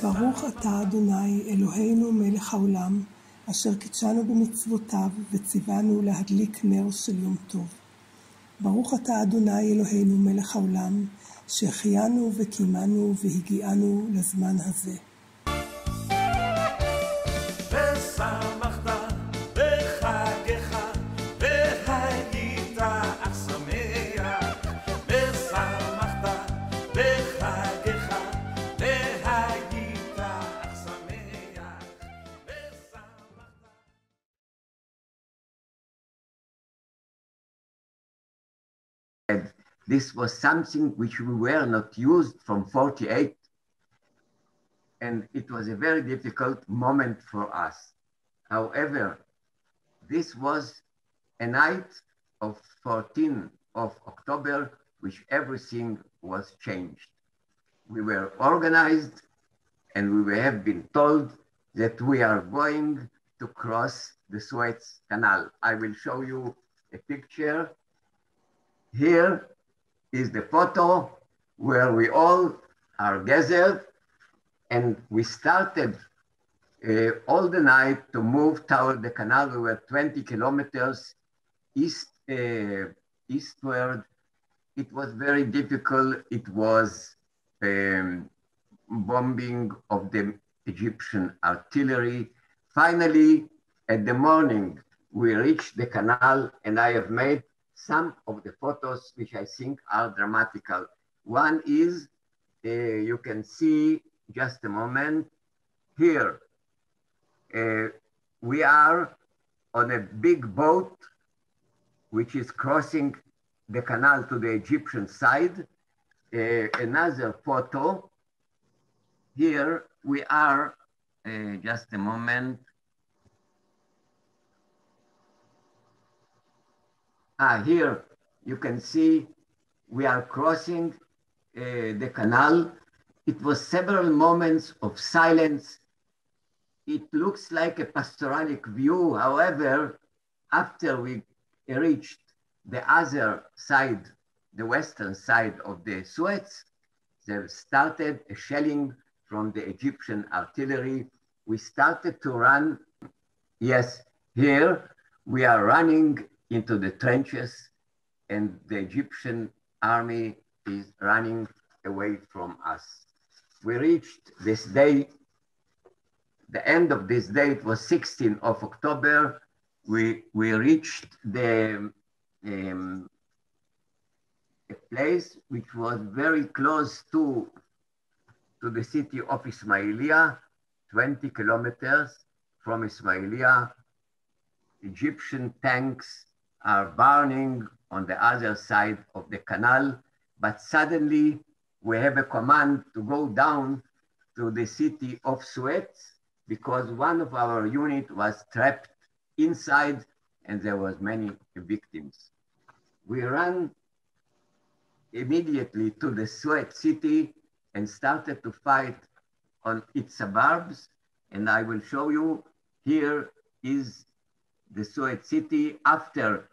ברוך אתה אדוני אלוהינו מלך העולם, אשר קידשנו במצוותיו וציוונו להדליק נר של יום טוב. ברוך אתה אדוני אלוהינו מלך העולם, שהחיינו וקיימנו והגיענו לזמן הזה. This was something which we were not used from 48, and it was a very difficult moment for us. However, this was a night of 14th of October, which everything was changed. We were organized, and we have been told that we are going to cross the Suez Canal. I will show you a picture. Here is the photo where we all are gathered, and we started all the night to move toward the canal. We were 20 kilometers eastward. It was very difficult. It was bombing of the Egyptian artillery. Finally, at the morning, we reached the canal, and I have made some of the photos which I think are dramatical. One is, you can see, just a moment, here. We are on a big boat which is crossing the canal to the Egyptian side. Another photo. Here we are, just a moment. Here you can see we are crossing the canal. It was several moments of silence. It looks like a pastoralic view. However, after we reached the other side, the western side of the Suez, there started a shelling from the Egyptian artillery. We started to run. Yes, here we are running into the trenches, and the Egyptian army is running away from us. We reached this day, the end of this day, it was 16th of October. We reached a place which was very close to the city of Ismailia, 20 kilometers from Ismailia. Egyptian tanks are burning on the other side of the canal, but suddenly we have a command to go down to the city of Suez because one of our unit was trapped inside and there was many victims. We ran immediately to the Suez city and started to fight on its suburbs. And I will show you, here is the Suez city. After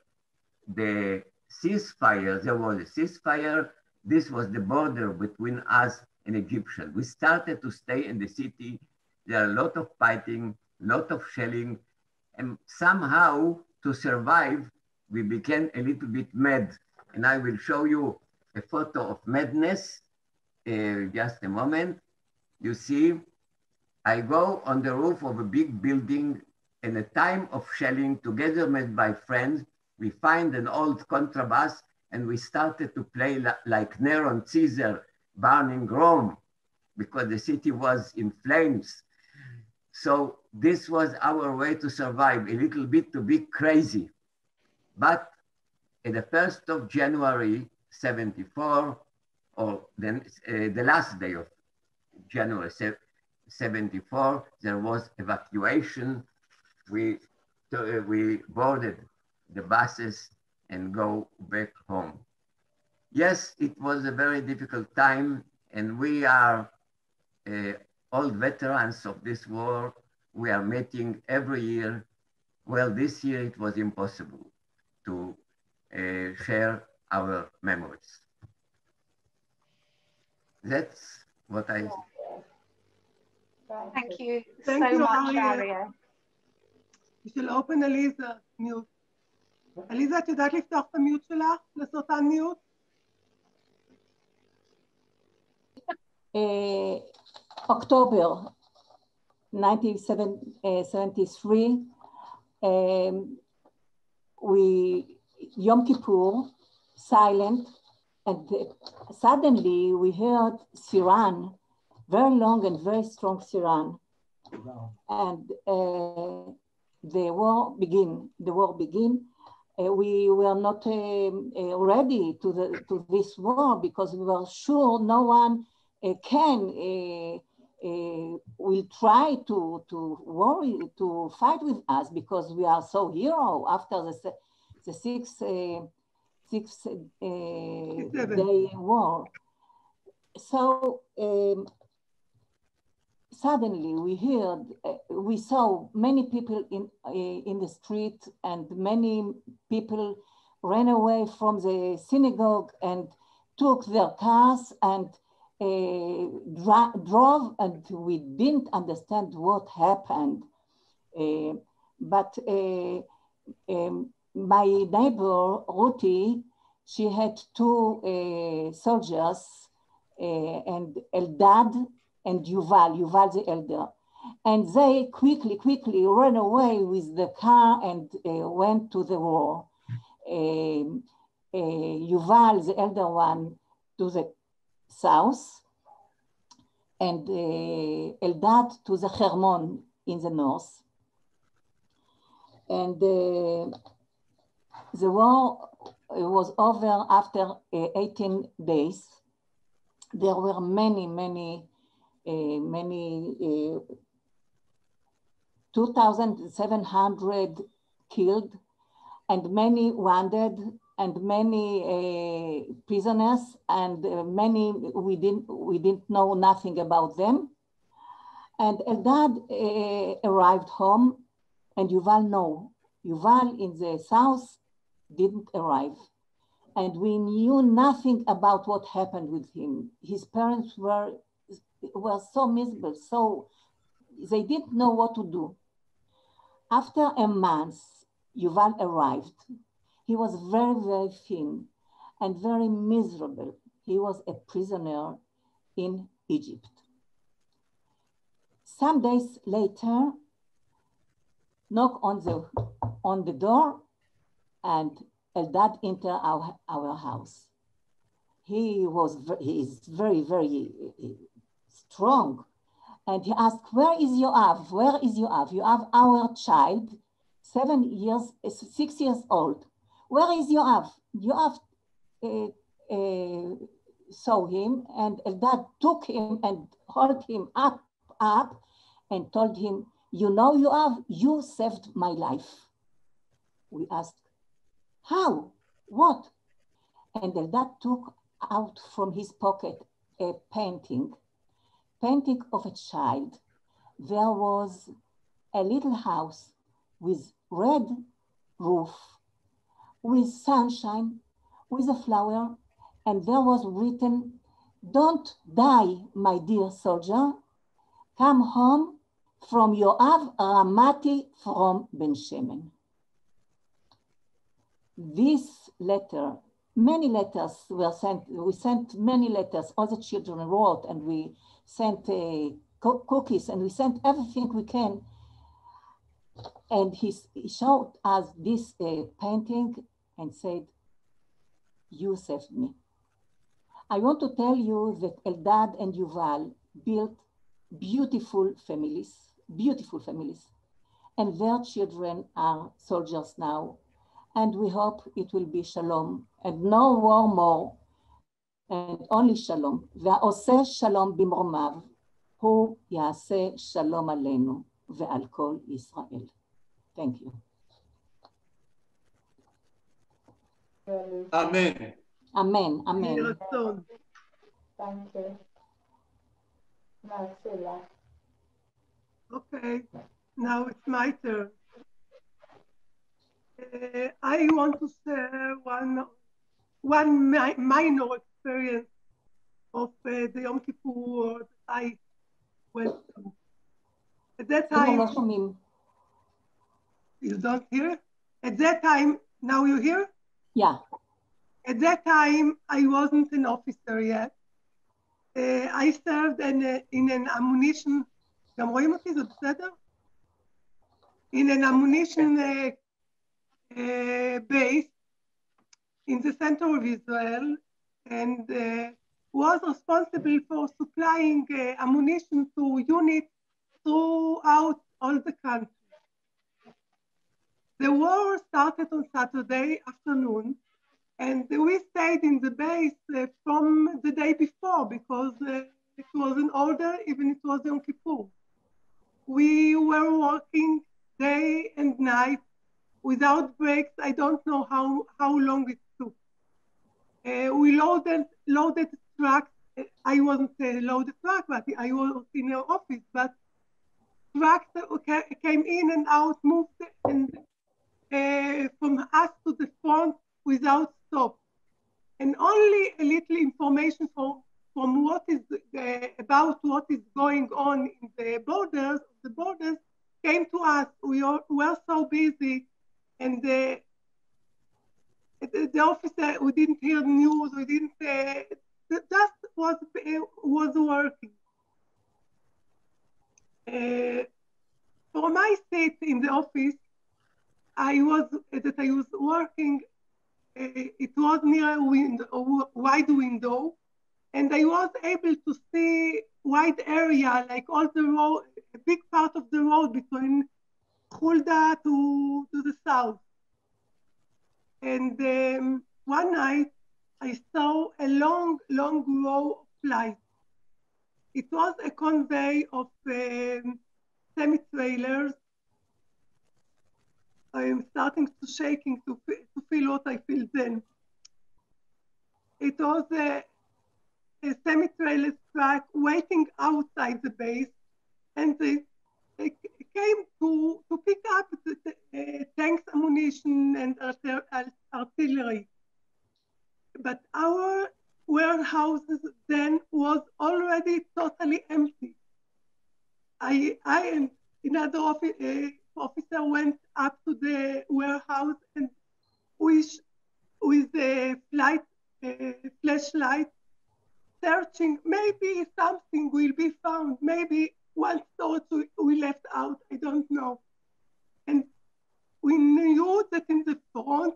the ceasefire, there was a ceasefire. This was the border between us and Egyptian. We started to stay in the city. There are a lot of fighting, a lot of shelling, and somehow to survive, we became a little bit mad. And I will show you a photo of madness. Just a moment. You see, I go on the roof of a big building in a time of shelling together with my friends. We find an old contrabass and we started to play like Nero and Caesar burning Rome because the city was in flames. So this was our way to survive, a little bit to be crazy. But at the 1st of January, 74, or then the last day of January 74, there was evacuation. We boarded the buses and go back home. Yes, it was a very difficult time, and we are old veterans of this war. We are meeting every year. Well, this year it was impossible to share our memories. That's what I... Thank you Thank so you, much, Aria. Aria. We shall open Aliza mute. עליזה, את יודעת לפתוח את המיוט שלך? לעשות unmute? October 1973, Yom Kippur, silent, and suddenly we heard siren, very long and very strong siren, and the war began. We were not ready to this war because we were sure no one will try to fight with us because we are so hero after the six day war. So suddenly we saw many people in the street, and many people ran away from the synagogue and took their cars and drove, and we didn't understand what happened. But my neighbor, Ruti, she had two soldiers, and Eldad and Yuval the elder. And they quickly ran away with the car and went to the war. Yuval, the elder one, to the south, and Eldad to the Hermon in the north. And the war was over after 18 days. There were many 2,700 killed, and many wounded, and many prisoners, and many we didn't know nothing about them. And Eldad arrived home, and Yuval no. Yuval in the south didn't arrive, and we knew nothing about what happened with him. His parents were so miserable, so they didn't know what to do. After a month, Yuval arrived. He was very thin and very miserable. He was a prisoner in Egypt. Some days later, knock on the door, and Eldad entered our house. He is very strong. And he asked, where is Yoav? Where is Yoav? Yoav, our child, 6 years old. Where is Yoav? Yoav saw him, and Eldad took him and held him up and told him, you know, Yoav, you saved my life. We asked, how? What? And Eldad took out from his pocket a painting of a child. There was a little house with red roof, with sunshine, with a flower, and there was written, don't die, my dear soldier. Come home from Yoav Ramati from Ben Shemen. This letter, many letters were sent. We sent many letters. All the children wrote, and we sent cookies, and we sent everything we can. And he showed us this painting and said, you saved me. I want to tell you that Eldad and Yuval built beautiful families, and their children are soldiers now. And we hope it will be shalom, and no war more, and only shalom. והעושה שלום במרומיו, הוא יעשה שלום עלינו ועל כל ישראל. Thank you. Amen. Amen. Amen. Thank you. Marcela. Okay, now it's my turn. I want to share one minor experience of the Yom Kippur that I went through. At that time, לא שומעים. you don't hear? At that time, now you hear? Yeah. At that time, I wasn't an officer yet. I served in an ammunition, גם רואים אותי? זה בסדר? In an ammunition base in the center of Israel, and was responsible for supplying ammunition to units throughout all the country. The war started on Saturday afternoon, and we stayed in the base from the day before because it was an order, even it was Yom Kippur. We were working day and night without breaks. I don't know how long it took. We loaded trucks. I wasn't a loaded truck, but I was in an office. But trucks came in and out, moved and from us to the front without stop. And only a little information from what is about what is going on in the borders came to us. We were so busy, and the officer, we didn't hear news, we didn't, just was working. For my seat in the office, I was working, it was near a wide window, and I was able to see wide area, like all the road, a big part of the road between Hulda to the south. And one night, I saw a long row of lights. It was a convoy of semi-trailers. I'm starting to shaking to feel what I feel then. It was a semi-trailer truck waiting outside the base, and they came to pick up the tanks, ammunition, and artillery. But our warehouses then was already totally empty. I and another officer went up to the warehouse and with a flashlight, searching, maybe something will be found, maybe one thought we left out, I don't know. And we knew that in the front,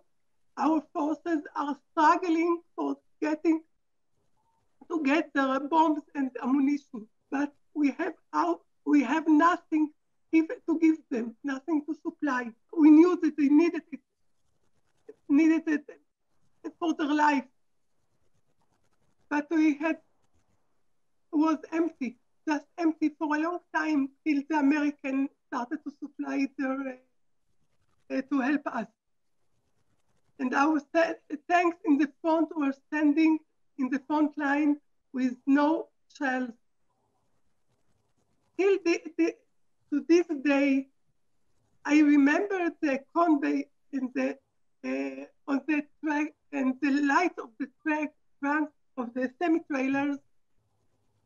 our forces are struggling for to get the bombs and ammunition, but we have nothing to give them, nothing to supply. We knew that they needed it for their life, but was empty, just empty for a long time till the Americans started to supply to help us. And our tanks in the front were standing in the front line with no shells. Till to this day, I remember the convoy and on the track and the light of the trunk of the semi-trailers,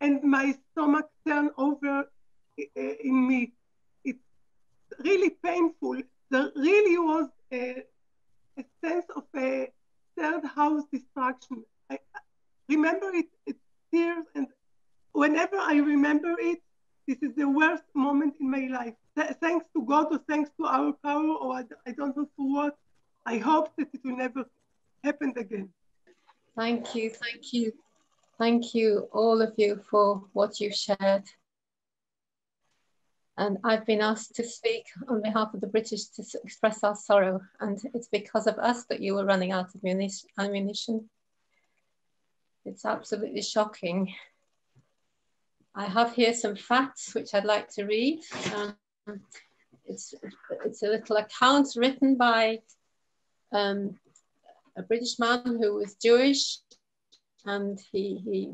and my stomach turned over in me. It's really painful. There really was a sense of a third house destruction. I remember it tears, and whenever I remember it, this is the worst moment in my life. Thanks to God, or thanks to our power, or I don't know for what, I hope that it will never happen again. Thank you, thank you. Thank you, all of you, for what you've shared. And I've been asked to speak on behalf of the British to express our sorrow, and it's because of us that you were running out of ammunition. It's absolutely shocking. I have here some facts which I'd like to read. It's a little account written by a British man who was Jewish, and he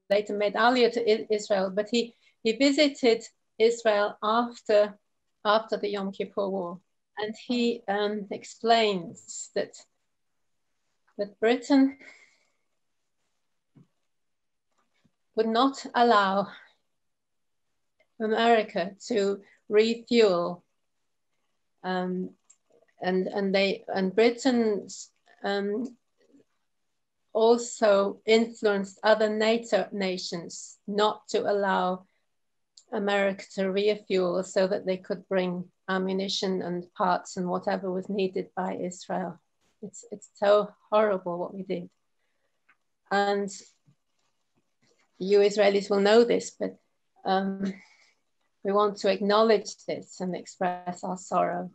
later made Aliyah to Israel, but he visited Israel after the Yom Kippur War, and he explains that Britain would not allow America to refuel. And Britain also influenced other NATO nations not to allow America to refuel so that they could bring ammunition and parts and whatever was needed by Israel. It's so horrible what we did. And you Israelis will know this, but we want to acknowledge this and express our sorrow.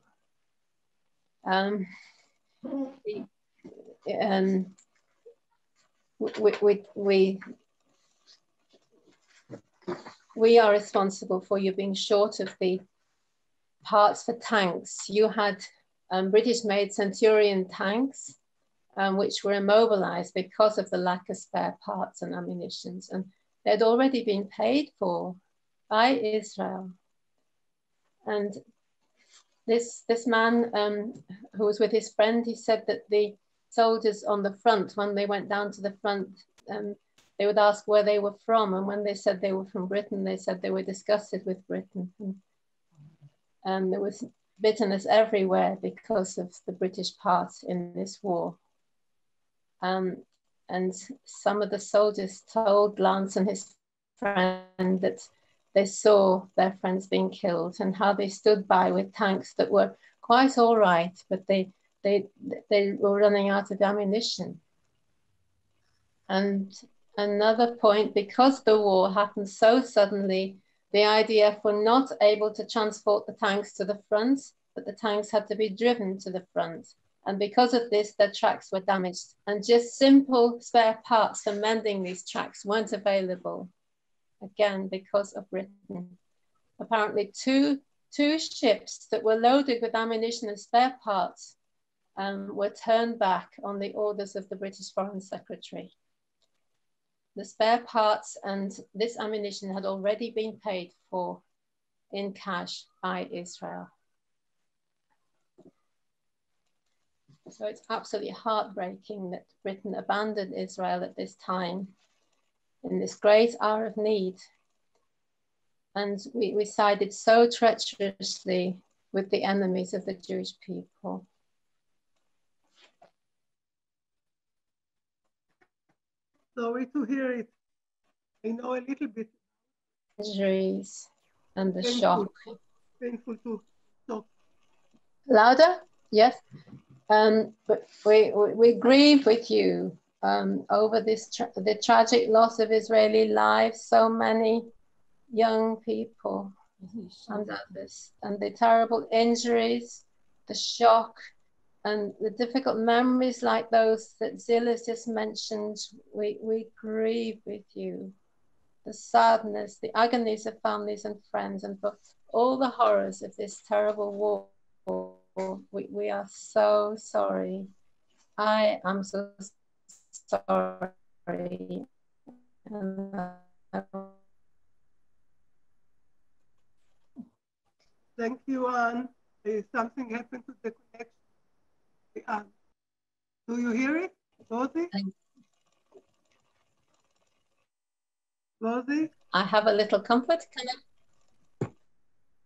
We are responsible for you being short of the parts for tanks. You had British-made Centurion tanks, which were immobilized because of the lack of spare parts and ammunition, and they'd already been paid for by Israel. And this man who was with his friend, he said that the soldiers on the front, when they went down to the front, they would ask where they were from, and when they said they were from Britain, they said they were disgusted with Britain. And there was bitterness everywhere because of the British part in this war. And some of the soldiers told Lance and his friend that they saw their friends being killed and how they stood by with tanks that were quite all right, but they were running out of ammunition. And another point, because the war happened so suddenly, the IDF were not able to transport the tanks to the front, but the tanks had to be driven to the front. And because of this, their tracks were damaged. And just simple spare parts for mending these tracks weren't available. Again, because of Britain. Apparently two ships that were loaded with ammunition and spare parts were turned back on the orders of the British Foreign Secretary. The spare parts and this ammunition had already been paid for in cash by Israel. So it's absolutely heartbreaking that Britain abandoned Israel at this time, in this great hour of need. And we sided so treacherously with the enemies of the Jewish people. Sorry to hear it. I know a little bit. Injuries and the Painful. shock. Painful to talk. Louder? Yes. But we grieve with you over this the tragic loss of Israeli lives, so many young people and others, and the terrible injuries, the shock, and the difficult memories like those that Zilla's just mentioned. We grieve with you. The sadness, the agonies of families and friends, and for all the horrors of this terrible war. We are so sorry. I am so sorry. Thank you, Anne. Something happened to the connection. Do you hear it, Rosie? Rosie? I have a little comfort. Can I?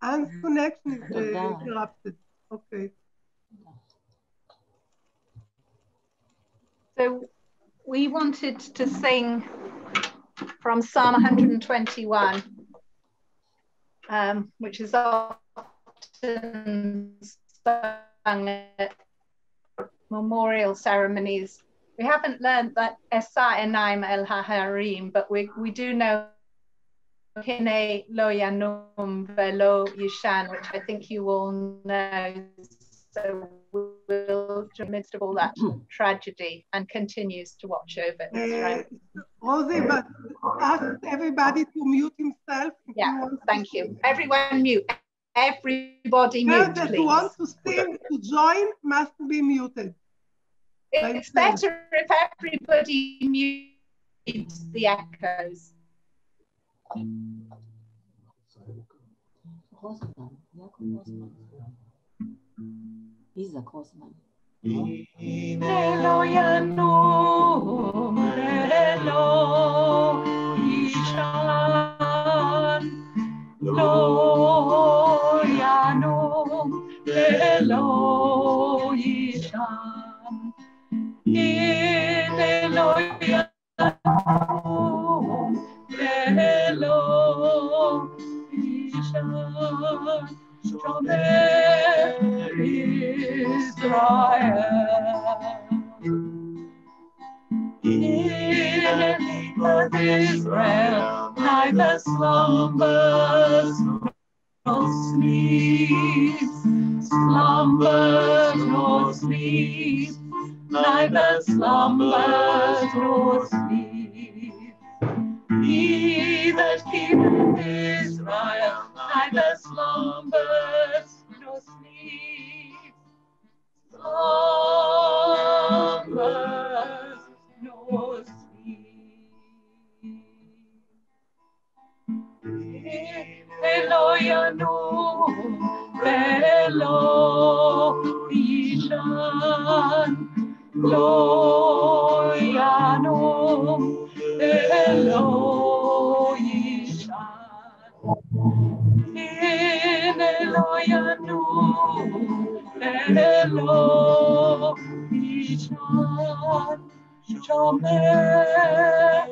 Anne's connection is interrupted. Okay. So we wanted to sing from Psalm 121, which is often sung at memorial ceremonies. We haven't learned that Esa Enaim El Haharim, but we do know Hine Lo Yanum Velo Yishan, which I think you all know. So we'll, in the midst of all that tragedy, and continues to watch over Israel. Rosie, but ask everybody to mute himself. Yeah, thank you. Everyone mute. Everybody mute, that please. Want to sing, to join, must be muted. It's better if everybody mutes the echoes. Isa Grossman. Elo Yanum, Elo Yishan, Lo Velo Ishan Shomer Israel. In of Israel, neither slumbers nor sleeps, slumbers nor sleeps, neither slumbers nor sleeps. He that keepeth Israel, neither slumbers nor sleeps, slumbers nor sleeps. Velo Yanum, Velo Ishan, Lo Yanum, Velo Ishan. In Elo Yanum, Velo Ishan, Shomer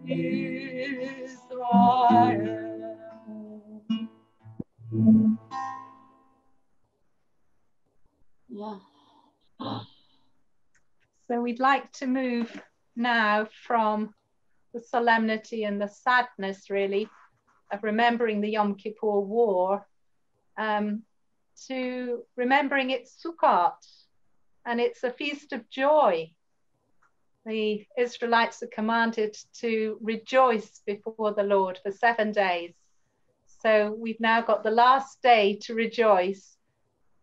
Israel. Yeah. So we'd like to move now from the solemnity and the sadness, really, of remembering the Yom Kippur War to remembering it's Sukkot, and it's a feast of joy. The Israelites are commanded to rejoice before the Lord for 7 days. So we've now got the last day to rejoice.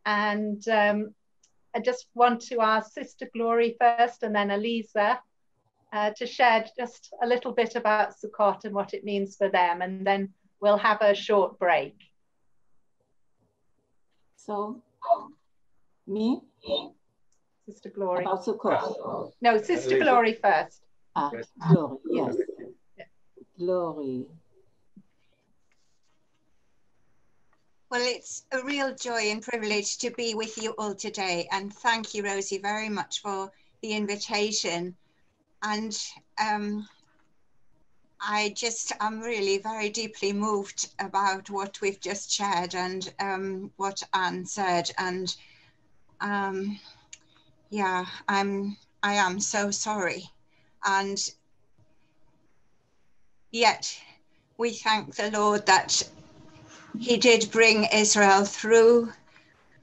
And I just want to ask Sister Glory first and then Eliza to share just a little bit about Sukkot and what it means for them. And then we'll have a short break. So, me? Sister Glory. About Sukkot. No, Sister Glory first. Ah, Glory, yes. Glory. Well, it's a real joy and privilege to be with you all today. And thank you, Rosie, very much for the invitation. And I'm really very deeply moved about what we've just shared and what Anne said. And yeah, I am so sorry. And yet we thank the Lord that He did bring Israel through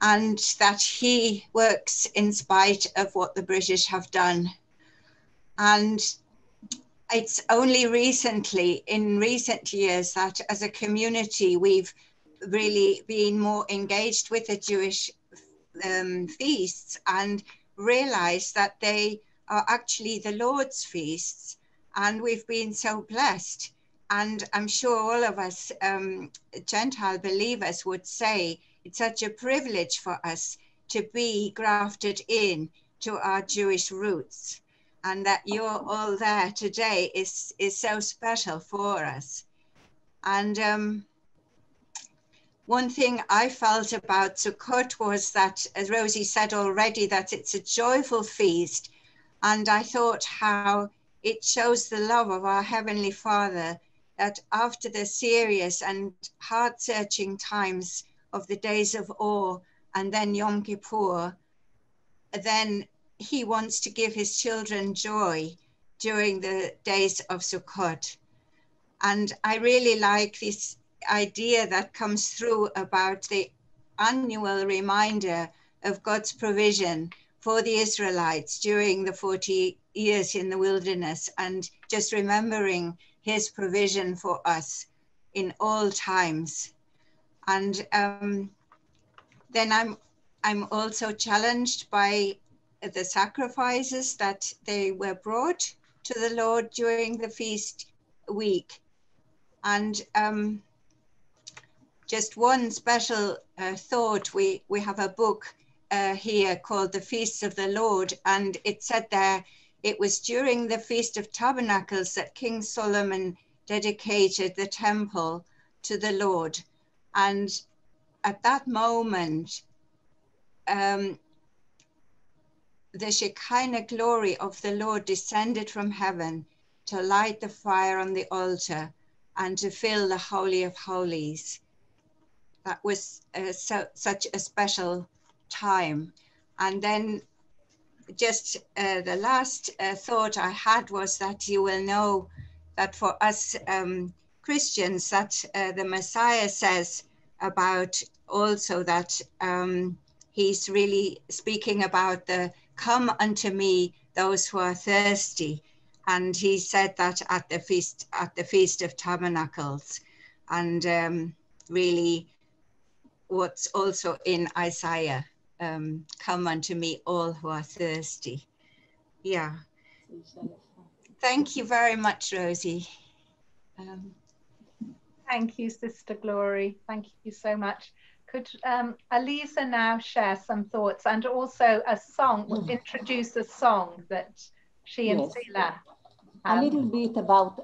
and that He works in spite of what the British have done. And it's only recently, in recent years, that as a community, we've really been more engaged with the Jewish feasts and realized that they are actually the Lord's feasts. And we've been so blessed. And I'm sure all of us Gentile believers would say it's such a privilege for us to be grafted in to our Jewish roots. And that you're all there today is so special for us. And one thing I felt about Sukkot was that, as Rosie said already, that it's a joyful feast. And I thought how it shows the love of our Heavenly Father, that after the serious and heart-searching times of the days of awe and then Yom Kippur, then He wants to give His children joy during the days of Sukkot. And I really like this idea that comes through about the annual reminder of God's provision for the Israelites during the 40 years in the wilderness, and just remembering His provision for us in all times. And then I'm also challenged by the sacrifices that they were brought to the Lord during the feast week. And just one special thought, we have a book here called The Feasts of the Lord, and it said there, it was during the Feast of Tabernacles that King Solomon dedicated the temple to the Lord. And at that moment, the Shekinah glory of the Lord descended from heaven to light the fire on the altar. and to fill the Holy of Holies. That was such a special time. And then just the last thought I had was that you will know that for us Christians, that the Messiah says about also that he's really speaking about the come unto me those who are thirsty. And he said that at the Feast of Tabernacles. And really what's also in Isaiah, come unto me all who are thirsty. Yeah. Thank you very much, Rosie. Thank you, Sister Glory. Thank you so much. Could Aliza now share some thoughts and also a song, introduce a song that she and Sila a little bit about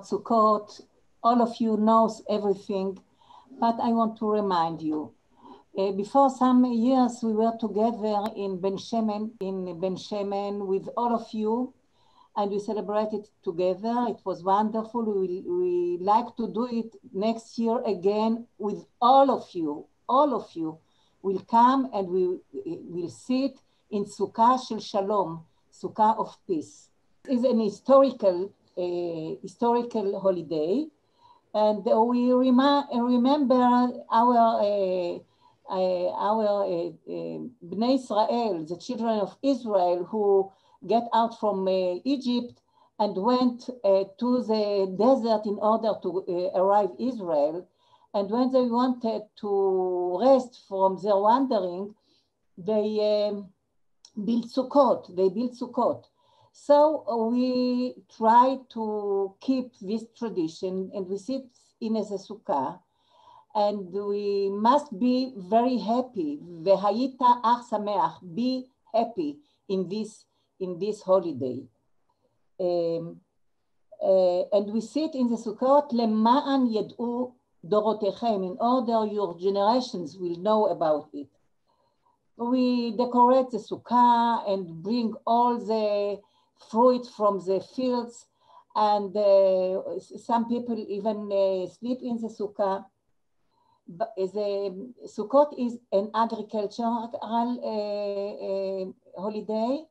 Sukkot. All of you knows everything, but I want to remind you. Before some years, we were together in Ben Shemen with all of you, and we celebrated together. It was wonderful. We like to do it next year again with all of you. All of you will come and we will sit in Sukkah Shel Shalom, Sukkah of Peace. It's an historical holiday, and we remember our Bnei Israel, the children of Israel, who get out from Egypt and went to the desert in order to arrive Israel. And when they wanted to rest from their wandering, they built Sukkot. So we try to keep this tradition, and we sit in as a sukkah, and we must be very happy. V'hayita ach sameach, be happy in this holiday. And we sit in the Sukkot, lema'an yed'u dorotechem, in order your generations will know about it. We decorate the Sukkah and bring all the fruit from the fields, and some people even sleep in the Sukkah. But the Sukkot is an agricultural holiday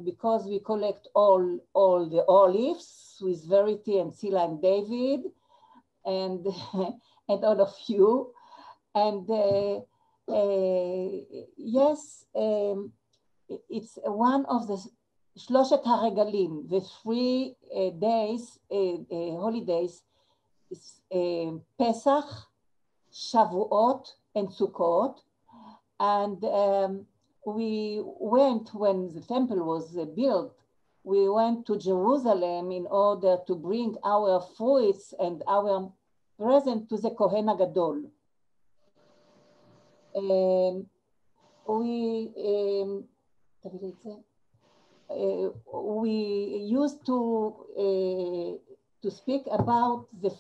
because we collect all the olives with Verity and Sila and David and and all of you. And yes, it's one of the Shloshet HaRegalim, the 3 days, holidays, Pesach, Shavuot, and Sukkot. And we went, when the temple was built, we went to Jerusalem in order to bring our fruits and our present to the Kohen HaGadol. We used to speak about the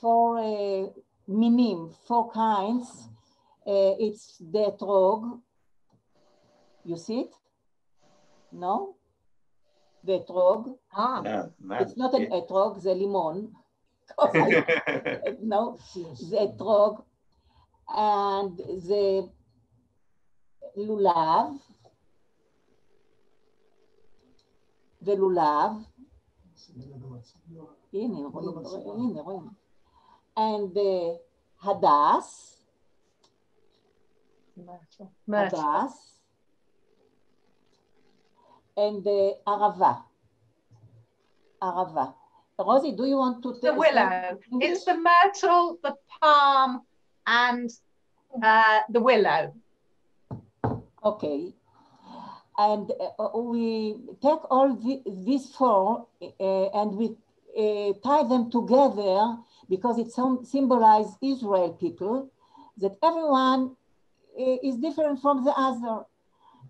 four minim, 4 kinds. It's the etrog. You see it? No? The etrog. No, it's not an etrog, the limon. No, the etrog and the lulav. The lulav. And the hadas. Hadas. And the arava. Arava. Rosie, do you want to tell? The willow. It's the myrtle, the palm, and the willow. Okay. And we take all these 4 and we tie them together because it symbolizes Israel people, that everyone is different from the other.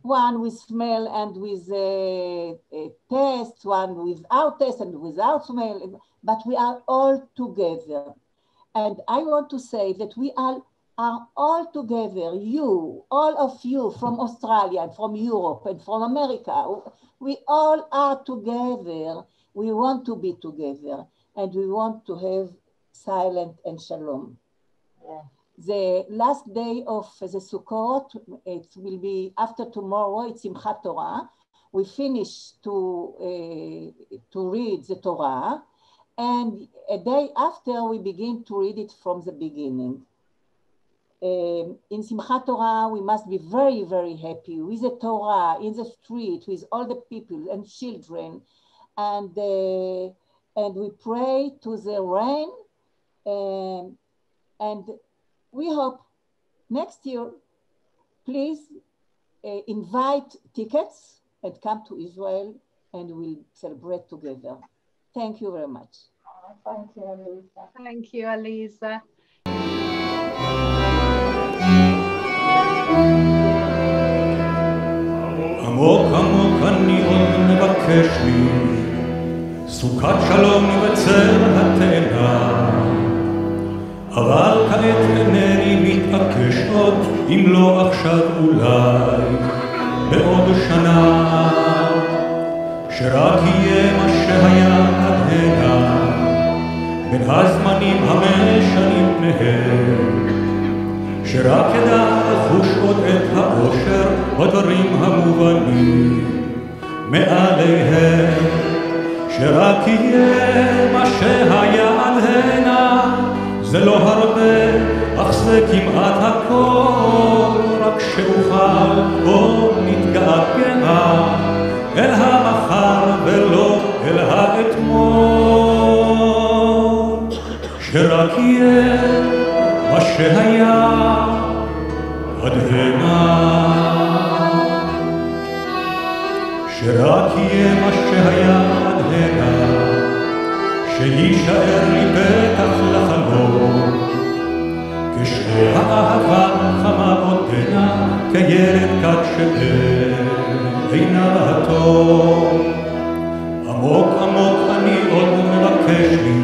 One with smell and with taste, one without taste and without smell, but we are all together. And I want to say that we are all together, all of you from Australia and from Europe and from America, we all are together We want to be together, and we want to have silence and shalom. Yeah. The last day of the Sukkot, it will be after tomorrow, it's Simchat Torah. We finish to read the Torah, and a day after we begin to read it from the beginning. In Simchat Torah, we must be very, very happy with the Torah, in the street, with all the people and children, and we pray to the rain, and we hope next year, please invite tickets and come to Israel, and we'll celebrate together. Thank you very much. Thank you, Aliza. Thank you, Aliza. עמוק עמוק אני עוד מבקש לי סוכת שלום בצל התאנה אבל כעת אינני מתעקש עוד אם לא עכשיו אולי בעוד שנה שרק יהיה מה שהיה עד הנה בין הזמנים המשנים פניהם שרק ידע לחוש עוד את האושר בדברים המובנים מעליהם שרק יהיה מה שהיה עד הנה זה לא הרבה אך זה כמעט הכל רק שאוכל עוד נתגעגע אל המחר ולא אל האתמול שרק יהיה מה שהיה עד הנה שרק יהיה מה שהיה עד הנה שיישאר לי פתח לחלום כשהאהבה חמה עודנה כילד קט שאינה רעתו עמוק עמוק אני עוד מבקש לי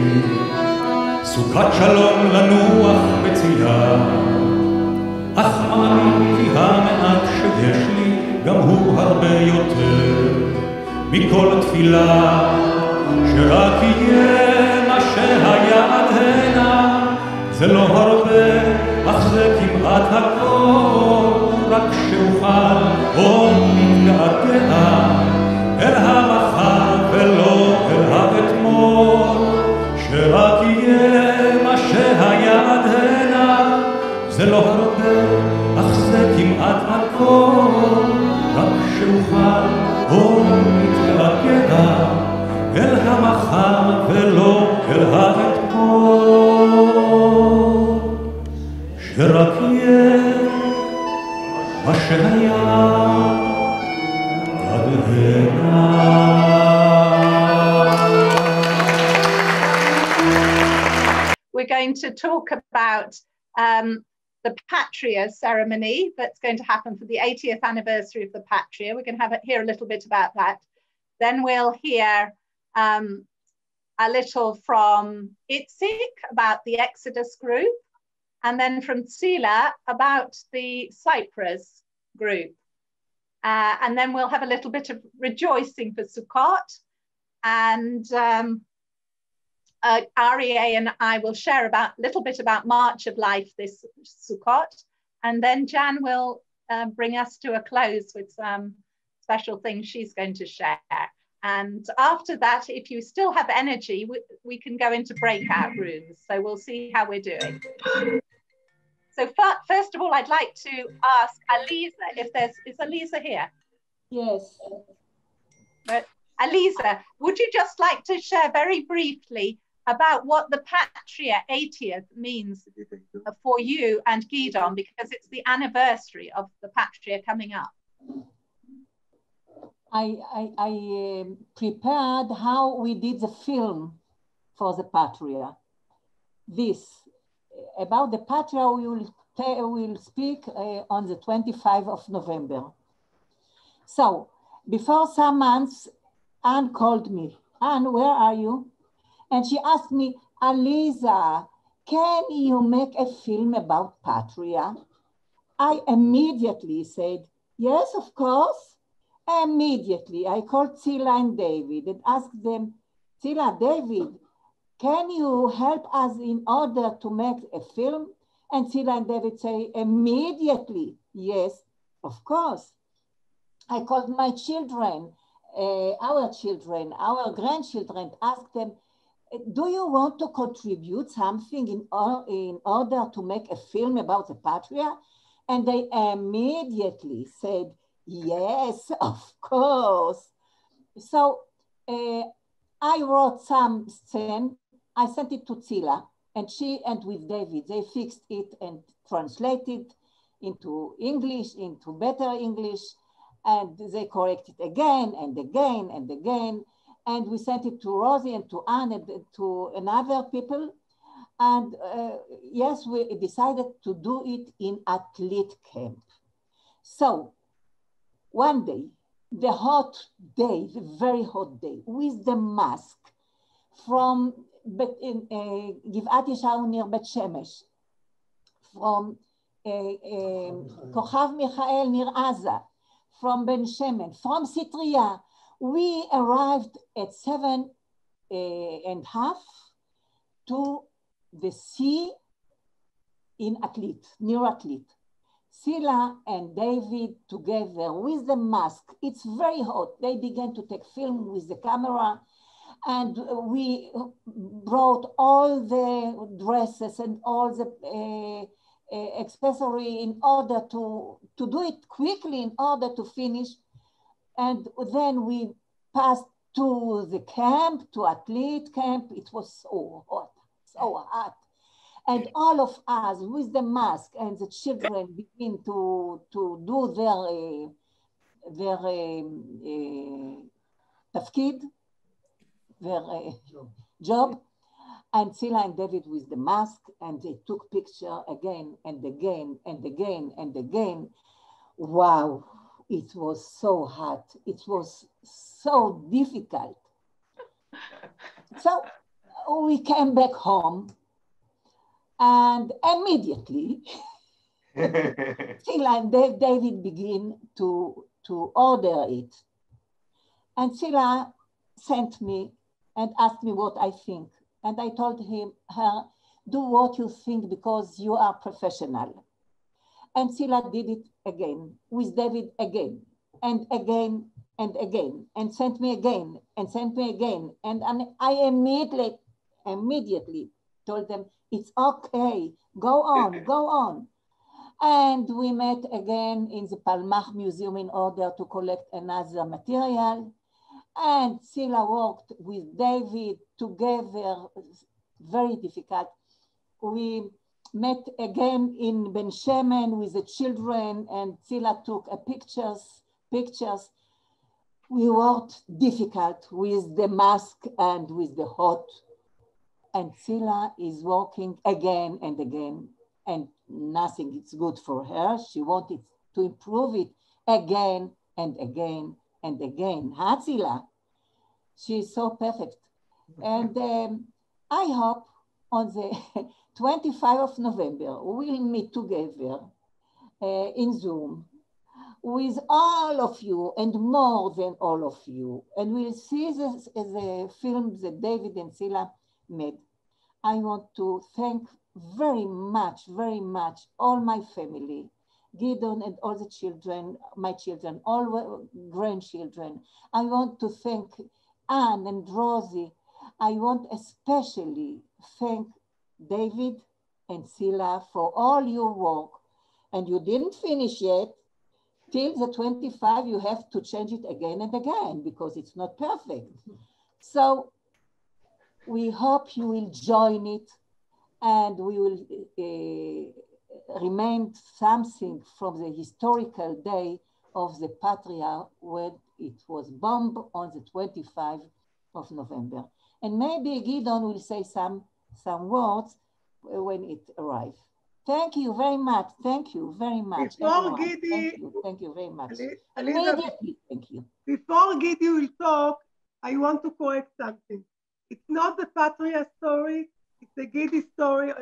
סוכת שלום לנוח בצילה אך מאמין כי המעט שיש לי גם הוא הרבה יותר מכל תפילה שרק יהיה מה שהיה עד הנה זה לא הרבה אך זה כמעט הכל רק שאוכל עוד מתגעגע אל המחר ולא אל האתמול שרק יהיה מה שהיה עד הנה זה לא הרבה אך זה כמעט הכל רק שאוכל עוד מתגעגע אל המחר ולא אל האתמול שרק יהיה מה שהיה עד הנה We're going to talk about the Patria ceremony that's going to happen for the 80th anniversary of the Patria. We're going to hear a little bit about that. Then we'll hear a little from Itzik about the Exodus group, and then from Tzila about the Cyprus group. And then we'll have a little bit of rejoicing for Sukkot, and Aryeh and I will share a little bit about March of Life this Sukkot, and then Jan will bring us to a close with some special things she's going to share. And after that, if you still have energy, we can go into breakout rooms. So we'll see how we're doing. So first of all, I'd like to ask Aliza if is Aliza here? Yes. But Aliza, would you just like to share very briefly about what the Patria 80th means for you and Gidon, because it's the anniversary of the Patria coming up? I prepared how we did the film for the Patria. About the Patria, we will speak on the 25th of November. So before some months, Anne called me. Anne, where are you? And she asked me, Aliza, can you make a film about Patria? I immediately said, yes, of course. Immediately, I called Tzila and David and asked them, Tzila, David, can you help us in order to make a film? And Tzila and David say immediately, yes, of course. I called my children, our grandchildren, asked them, do you want to contribute something in order to make a film about the Patria? And they immediately said, yes, of course. So I wrote some scene. I sent it to Tzila, and she and with David, they fixed it and translated into English, into better English, and they corrected again and again and again. And we sent it to Rosie and to Anne and to another people. And yes, we decided to do it in athlete camp. So one day, the hot day, the very hot day, with the mask from Givat Yeshayahu near Bet Shemesh, from Kochav Michael near Aza, from Ben Shemen, from Sitria. We arrived at 7:30 to the sea in Athlete, near Athlete. Tzila and David together with the mask. It's very hot. They began to take film with the camera, and we brought all the dresses and all the accessory in order to do it quickly, in order to finish. And then we passed to the camp, to Athlete camp. It was so hot, so hot. And all of us with the mask and the children begin to do their tafkid, their job. And Tzila and David with the mask, and they took picture again and again and again and again. Wow, it was so hot. It was so difficult. So we came back home, and immediately Tzila and David begin to order it. And Tzila sent me and asked me what I think. And I told her, do what you think because you are professional. And Tzila did it again, with David again, and again, and again, and sent me again, and sent me again. And I immediately told them, it's okay, go on, go on. And we met again in the Palmach Museum in order to collect another material. And Tzila worked with David together, very difficult. We met again in Ben Shemen with the children, and Tzila took pictures. We worked difficult with the mask and with the hot. And Tzila is working again and again, and nothing is good for her. She wanted to improve it again and again and again. Huh, Tzila? She is so perfect. And I hope on the 25th of November, we'll meet together in Zoom with all of you and more than all of you. And we'll see the film that David and Tzila made. I want to thank very much all my family, Gideon and all the children, my children, all grandchildren. I want to thank Anne and Rosie. I want especially thank David and Tzila for all your work. And you didn't finish yet. Till the 25, you have to change it again and again because it's not perfect. So we hope you will join it, and we will remain something from the historical day of the Patria when it was bombed on the 25th of November. And maybe Gideon will say some words when it arrives. Thank you very much. Thank you very much. Before Gidi, thank you very much. Immediately, thank you. Before Gidi will talk, I want to correct something. It's not the Patria story, it's the Gidi story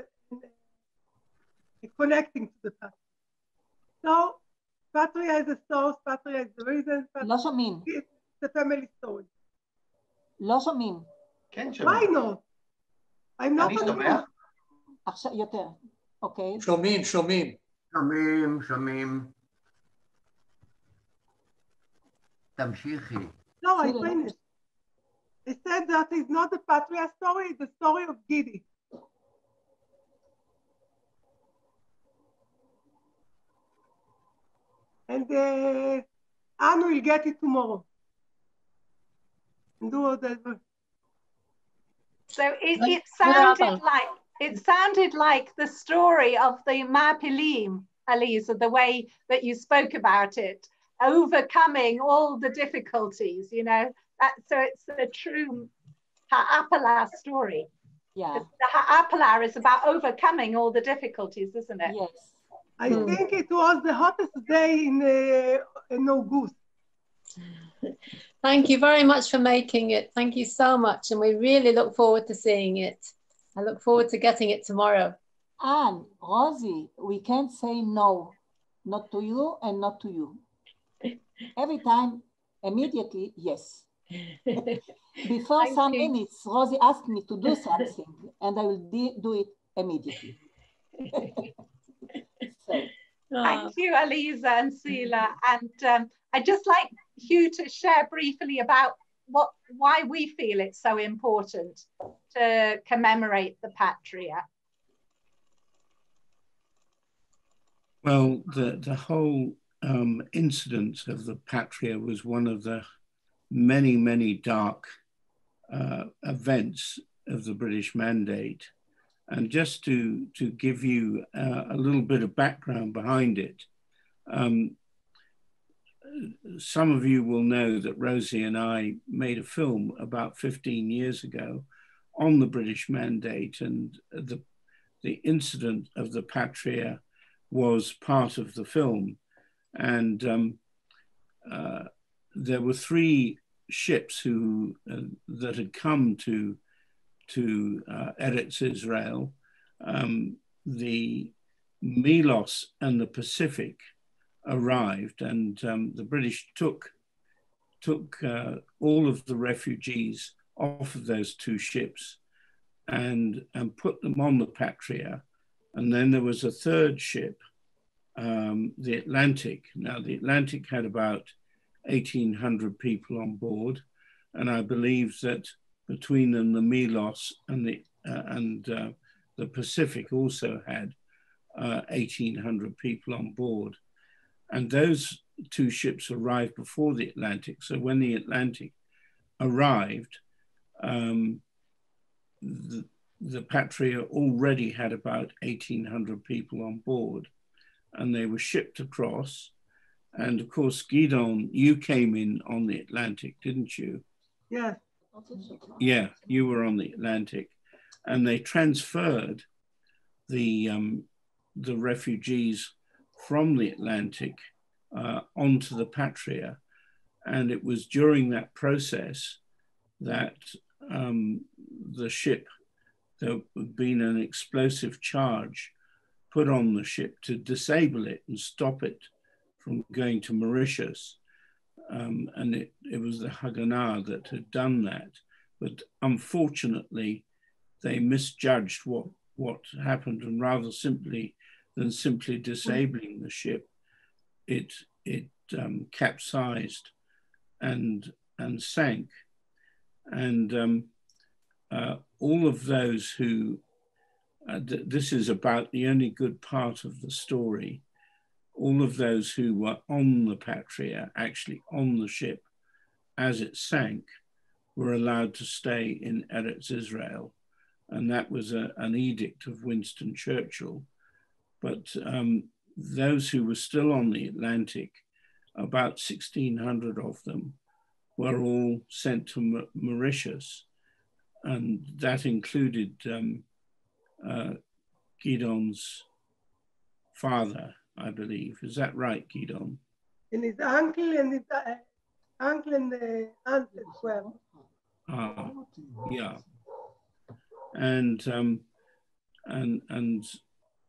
connecting to the Patria. So, Patria is the source, Patria is the reason. לא שומעים. It's the family story. לא שומעים. כן, שומעים. Why not? I'm not אני on שומע? עכשיו יותר, אוקיי. שומעים, שומעים. שומעים. תמשיכי. No, I finished. I said that it's not the Patria story, it's the story of Gidi. And Anne will get it tomorrow. And do whatever. So it sounded like the story of the Mapilim, Aliza, the way that you spoke about it, overcoming all the difficulties, you know. So it's a true Ha'apala story. Yeah. The Ha'apala is about overcoming all the difficulties, isn't it? Yes. I think it was the hottest day in August. Thank you very much for making it. Thank you so much. And we really look forward to seeing it. I look forward to getting it tomorrow. And Rosie, we can't say no, not to you and not to you. Every time, immediately, yes. Before some minutes, Rosie asked me to do something and I will do it immediately. So. Thank you, Aliza and Sila. And I'd just like you to share briefly about why we feel it's so important to commemorate the Patria. Well, the whole incident of the Patria was one of the many dark events of the British Mandate. And just to give you a little bit of background behind it, some of you will know that Rosie and I made a film about 15 years ago on the British Mandate, and the incident of the Patria was part of the film. And there were 3 ships that had come to Eretz Israel. The Milos and the Pacific arrived, and the British took all of the refugees off of those 2 ships and put them on the Patria. And then there was a 3rd ship, the Atlantic. Now the Atlantic had about 1,800 people on board, and I believe that between them, the Milos and the Pacific also had 1,800 people on board. And those 2 ships arrived before the Atlantic. So when the Atlantic arrived, the Patria already had about 1,800 people on board, and they were shipped across. And of course, Gidon, you came in on the Atlantic, didn't you? Yeah. Yeah, you were on the Atlantic, and they transferred the refugees from the Atlantic onto the Patria. And it was during that process that the ship, there had been an explosive charge put on the ship to disable it and stop it from going to Mauritius. And it was the Haganah that had done that. But unfortunately, they misjudged what happened, and rather than simply disabling the ship, it capsized and sank. And all of those who, this is about the only good part of the story, all of those who were on the Patria, actually on the ship as it sank, were allowed to stay in Eretz Israel. And that was an edict of Winston Churchill. But those who were still on the Atlantic, about 1,600 of them, were all sent to Mauritius. And that included Gidon's father, I believe. Is that right, Gidon? And his uncle and his aunt as well. Yeah. And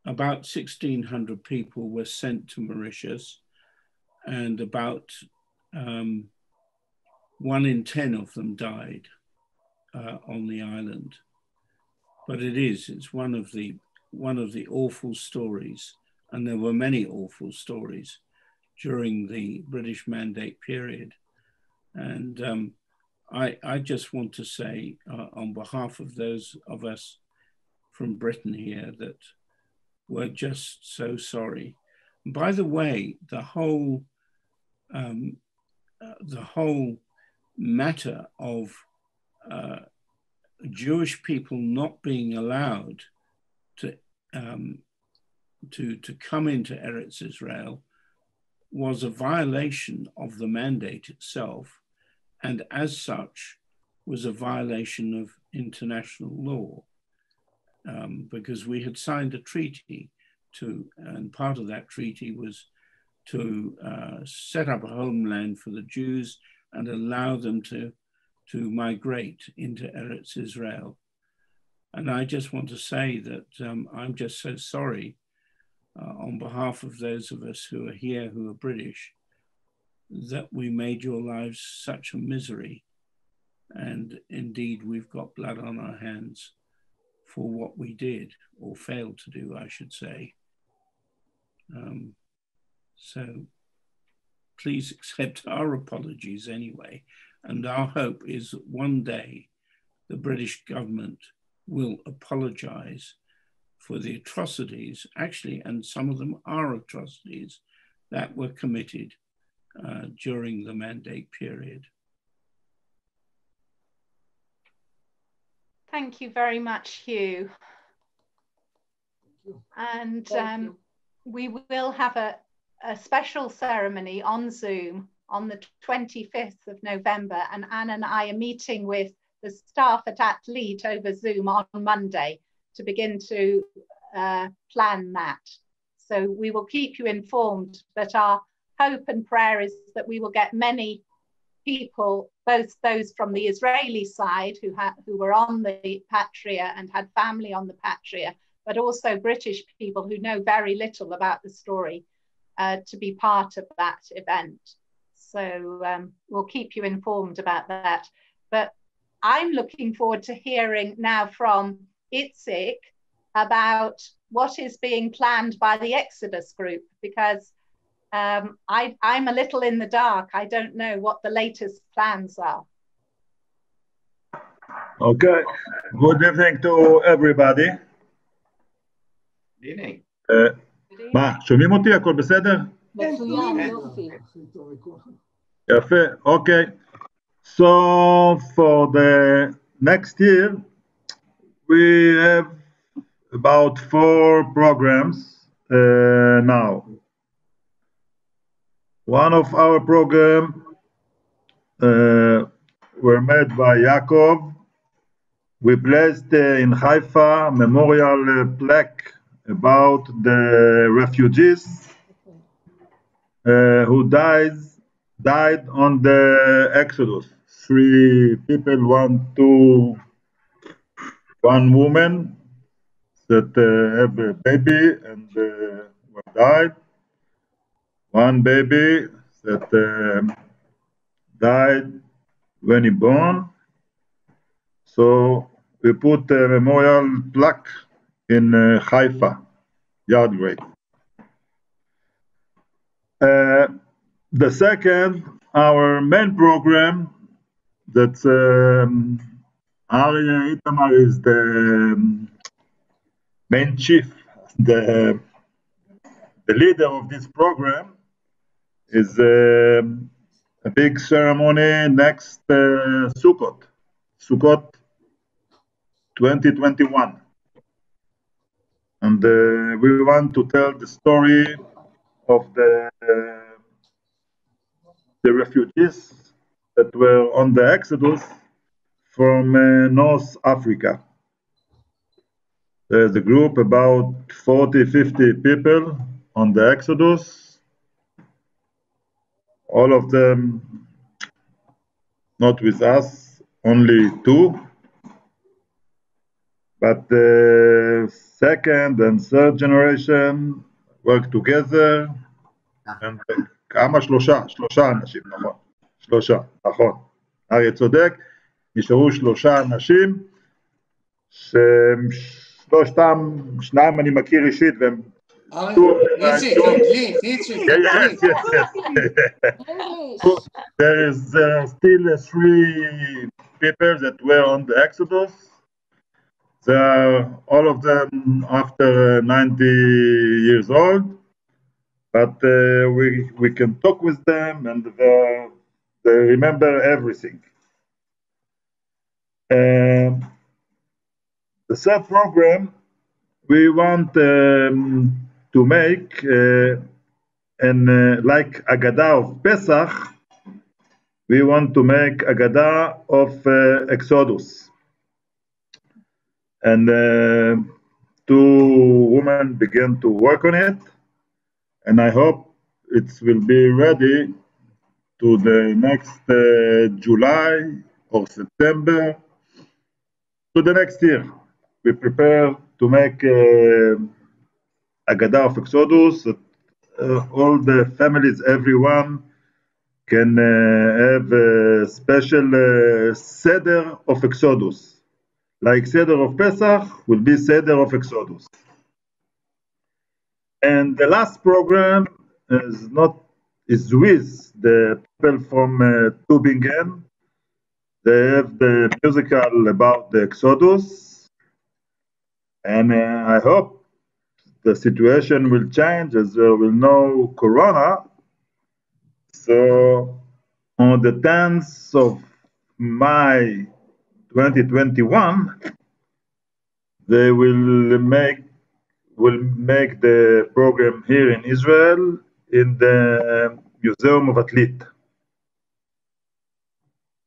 about 1,600 people were sent to Mauritius, and about 1 in 10 of them died. on the island. But it's one of the awful stories, and there were many awful stories during the British Mandate period. And I just want to say on behalf of those of us from Britain here that we're just so sorry. And by the way, the whole matter of Jewish people not being allowed to come into Eretz Israel was a violation of the mandate itself, and as such was a violation of international law, because we had signed a treaty and part of that treaty was to set up a homeland for the Jews and allow them to migrate into Eretz Israel. And I just want to say that I'm just so sorry on behalf of those of us who are here who are British, that we made your lives such a misery. And indeed, we've got blood on our hands for what we did, or failed to do, I should say. So please accept our apologies anyway. And our hope is that one day the British government will apologize for the atrocities, actually, and some of them are atrocities, that were committed during the mandate period. Thank you very much, Hugh. And we will have a special ceremony on Zoom on the 25th of November, and Anne and I are meeting with the staff at Athlete over Zoom on Monday to begin to plan that. So we will keep you informed, but our hope and prayer is that we will get many people, both those from the Israeli side who were on the Patria and had family on the Patria, but also British people who know very little about the story to be part of that event. So we'll keep you informed about that. But I'm looking forward to hearing now from Itzik about what is being planned by the Exodus group, because I'm a little in the dark. I don't know what the latest plans are. Okay, good evening to everybody. Good evening. מה, שומעים אותי? הכל בסדר? מצוין, יופי. יפה, okay. So for the next year, we have about 4 programs now. One of our programs were made by Yaakov. We placed in Haifa memorial plaque about the refugees who died on the Exodus. 3 people, 1 woman that have a baby and died. 1 baby that died when he born. So we put a memorial plaque in Haifa, yard grade. The second, our main program, that's Aryeh Itamar is the main chief, the leader of this program, is a big ceremony next Sukkot 2021. And we want to tell the story of the refugees that were on the Exodus from North Africa. There's a group about 40-50 people on the Exodus. All of them not with us, only 2. But the second and third generation work together. And כמה? 3 אנשים, נכון. 3, נכון. אריה צודק. נשארו 3 אנשים, ששלושתם, 2 אני מכיר אישית, והם... Itzik, English, Itzik, Yes. There are still 3 people that were on the Exodus. All of them after 90 years old, but we can talk with them and they remember everything. The third program, we want to make like Agada of Pesach, we want to make Agada of Exodus. And 2 women began to work on it, and I hope it will be ready to the next July or September to the next year. We prepare to make Agada of Exodus. All the families, everyone can have a special Seder of Exodus. Like Seder of Pesach will be Seder of Exodus. And the last program is with the people from Tübingen. They have the musical about the Exodus. And I hope the situation will change as there will no Corona. So on the 10th of May 2021, they will make the program here in Israel in the Museum of Athlete.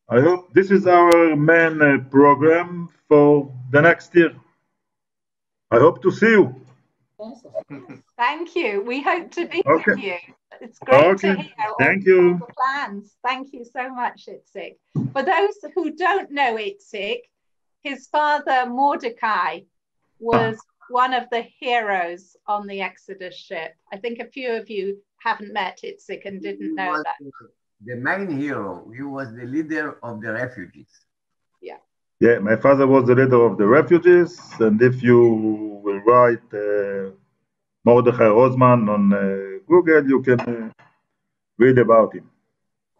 I hope this is our main program for the next year. I hope to see you. Thank you. We hope to be Okay. with you. It's great to hear Thank all you. the plans. Thank you so much, Itzik. For those who don't know Itzik, his father Mordecai was one of the heroes on the Exodus ship. I think a few of you haven't met Itzik and didn't know that. The main hero, he was the leader of the refugees. Yeah. Yeah, my father was the leader of the refugees, and if you will write Mordechai Rosman on Google, you can read about him.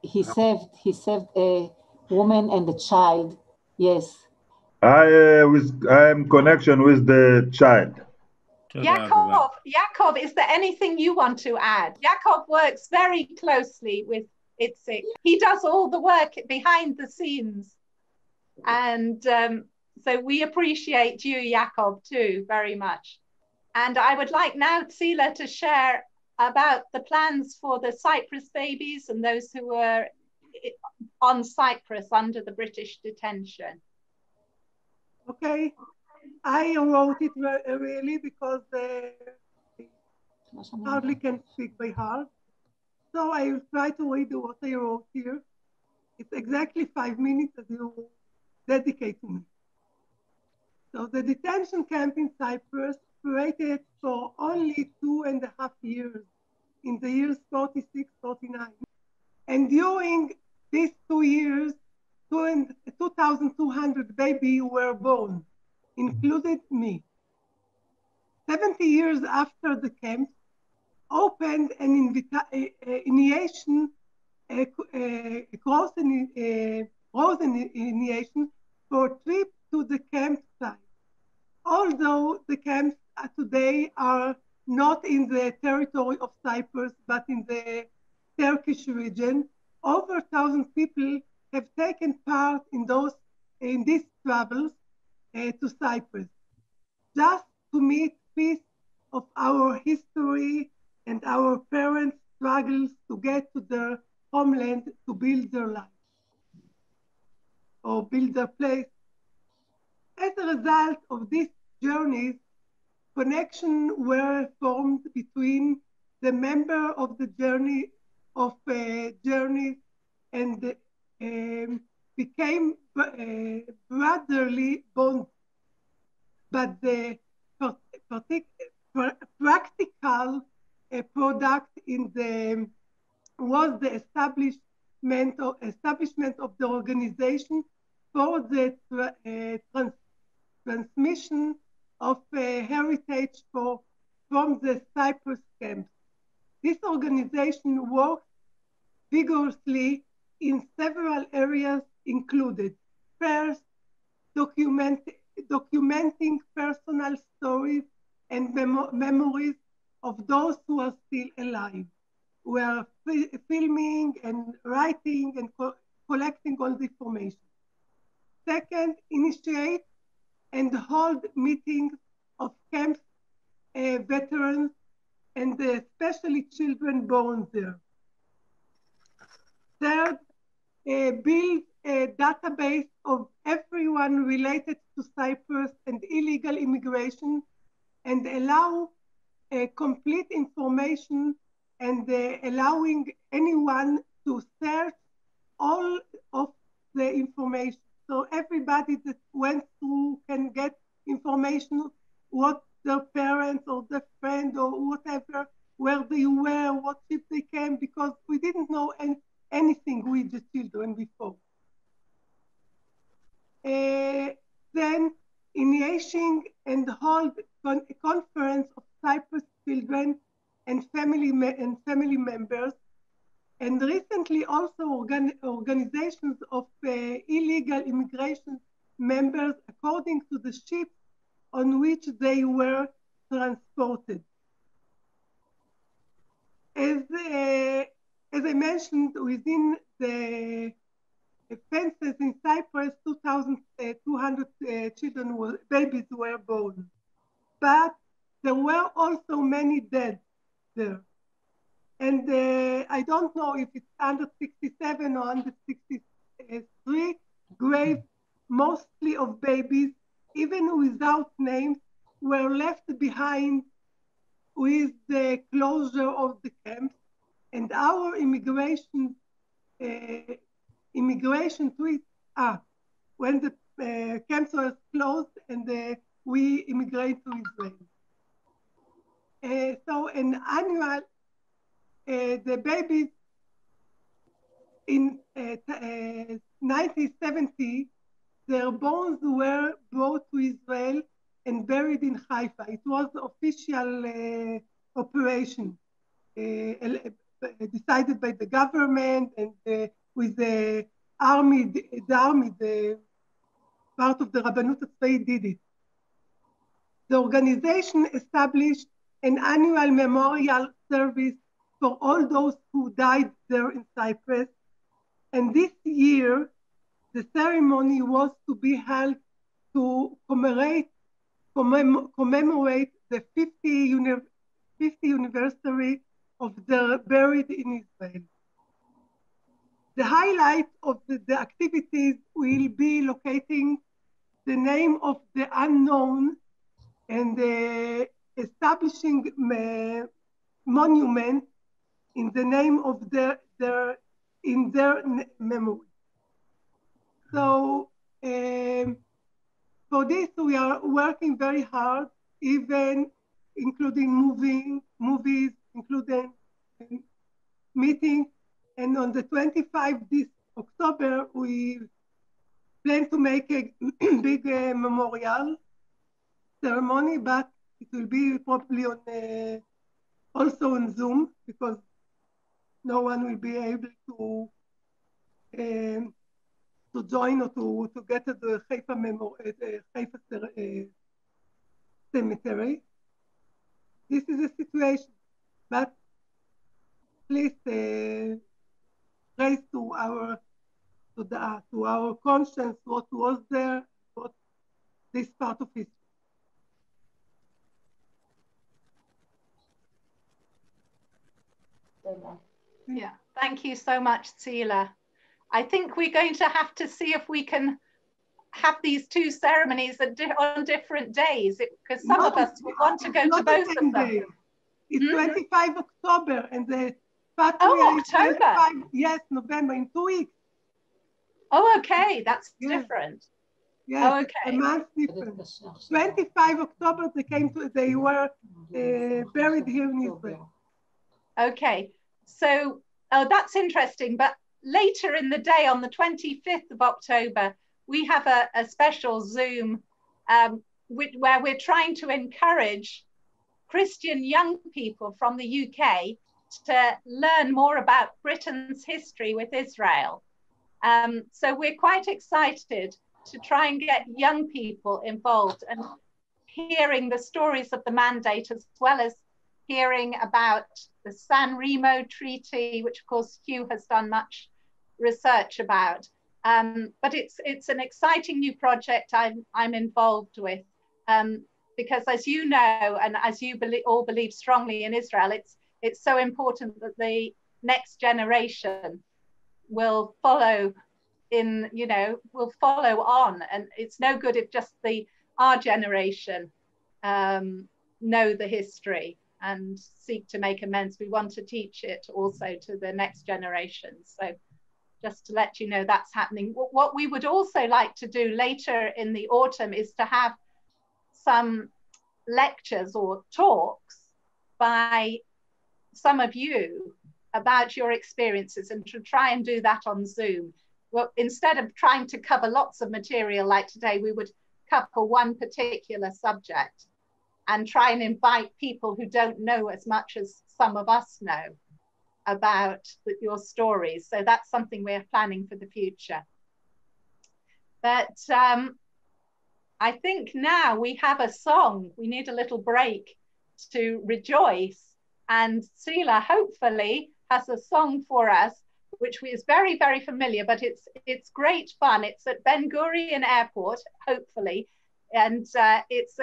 He saved a woman and a child. Yes. I am in connection with the child. Yaakov, is there anything you want to add? Yaakov works very closely with Itzik. He does all the work behind the scenes. And so we appreciate you, Yaakov, too, very much. And I would like now Tzila to share about the plans for the Cyprus babies and those who were on Cyprus under the British detention. Okay, I wrote it really because I hardly can speak by heart. So I will try to read what I wrote here. It's exactly 5 minutes that you dedicate to me. So the detention camp in Cyprus operated for only 2.5 years, in the years 46, 49. And during these 2 years, 2,200 babies were born, included me. 70 years after the camp opened an initiation, a cross initiation for trip to the campsite. Although the camps today are not in the territory of Cyprus, but in the Turkish region, over 1,000 people have taken part in these travels to Cyprus, just to meet piece of our history and our parents' struggles to get to their homeland to build their life or build their place. As a result of these journeys, connections were formed between the member of the journeys and became brotherly bonds. But the practical product was the establishment of the organization for the transmission of heritage from the Cyprus camps. This organization works vigorously in several areas included. First, documenting personal stories and memories of those who are still alive. We are filming and writing and collecting all the information. Second, initiate and hold meetings of camps veterans and especially children born there. Third, build a database of everyone related to Cyprus and illegal immigration and allow complete information and allowing anyone to search all of the information. So everybody that went through can get information, what their parents or their friend or whatever, where they were, what ship they came, because we didn't know anything with the children before. Then initiating and hold a conference of Cyprus children and family members, and recently also organizations of illegal immigration members according to the ship on which they were transported. As I mentioned, within the fences in Cyprus, 2,200 babies were born. But there were also many dead there. And I don't know if it's 167 or 163 graves, mostly of babies, even without names, were left behind with the closure of the camps. And our immigration tweet, when the camps were closed and we immigrate to Israel. So an annual, the babies in 1970, their bones were brought to Israel and buried in Haifa. It was an official operation decided by the government and with the army, the part of the Rabbanut HaTzva'it did it. The organization established an annual memorial service for all those who died there in Cyprus. And this year, the ceremony was to be held to commemorate the 50th anniversary of their buried in Israel. The highlight of the activities will be locating the name of the unknown and establishing monument in the name of their memory. So for this, we are working very hard, even including movies, including meetings. And on the 25th this October, we plan to make a big memorial ceremony, but it will be probably on also on Zoom because no one will be able to join or to get to the Haifa cemetery. This is a situation, but please raise to our conscience what was there, what this part of history. Yeah, thank you so much, Tzila. I think we're going to have to see if we can have these two ceremonies on different days, because some of us want to go to both of them. It's 25 October and the October. Is 25, yes, November, in 2 weeks. Oh, okay, that's different. Yes, oh, okay. A month different. 25 October, they were buried here in Israel. Okay, so that's interesting. But later in the day, on the 25th of October, we have a special Zoom where we're trying to encourage Christian young people from the UK to learn more about Britain's history with Israel. So we're quite excited to try and get young people involved and hearing the stories of the mandate, as well as hearing about the San Remo Treaty, which of course Hugh has done much research about. But it's an exciting new project I'm involved with, because as you know, and as you all believe strongly in Israel, it's so important that the next generation will follow will follow on. And it's no good if just our generation know the history and seek to make amends. We want to teach it also to the next generation. So just to let you know that's happening. What we would also like to do later in the autumn is to have some lectures or talks by some of you about your experiences, and to try and do that on Zoom. Well, instead of trying to cover lots of material like today, we would cover one particular subject and try and invite people who don't know as much as some of us know about your stories. So that's something we're planning for the future. But I think now we have a song. We need a little break to rejoice. And Sila hopefully has a song for us, which is very, very familiar, but it's great fun. It's at Ben Gurion Airport, hopefully. And it's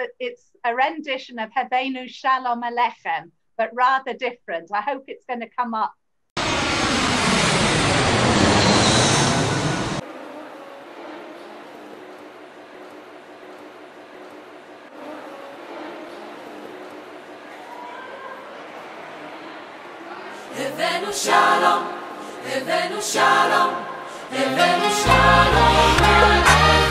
a rendition of Heveinu Shalom Alechem, but rather different. I hope it's going to come up. Heveinu Shalom, Heveinu Shalom, Heveinu Shalom Alechem.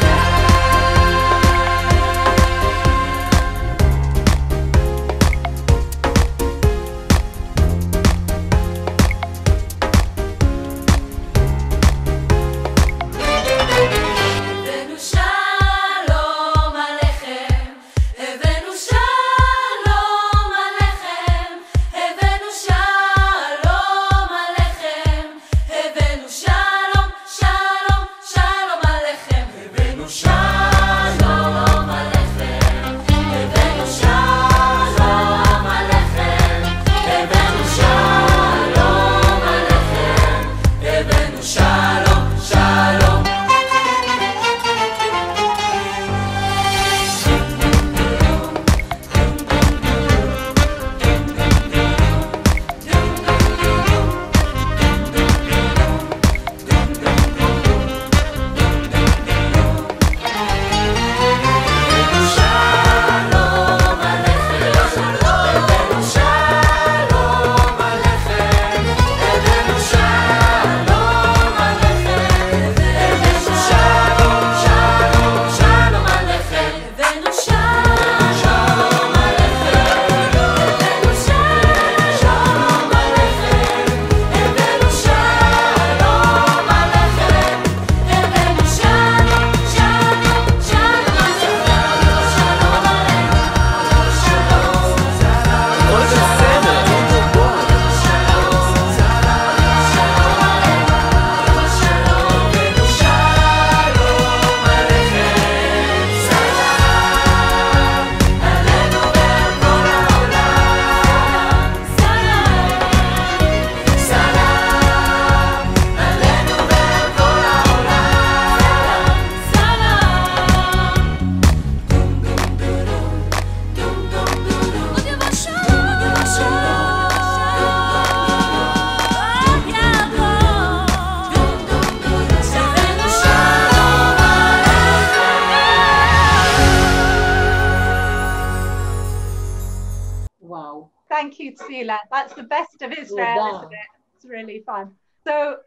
Thank you, Tsila. That's the best of Israel, isn't it? It's really fun. So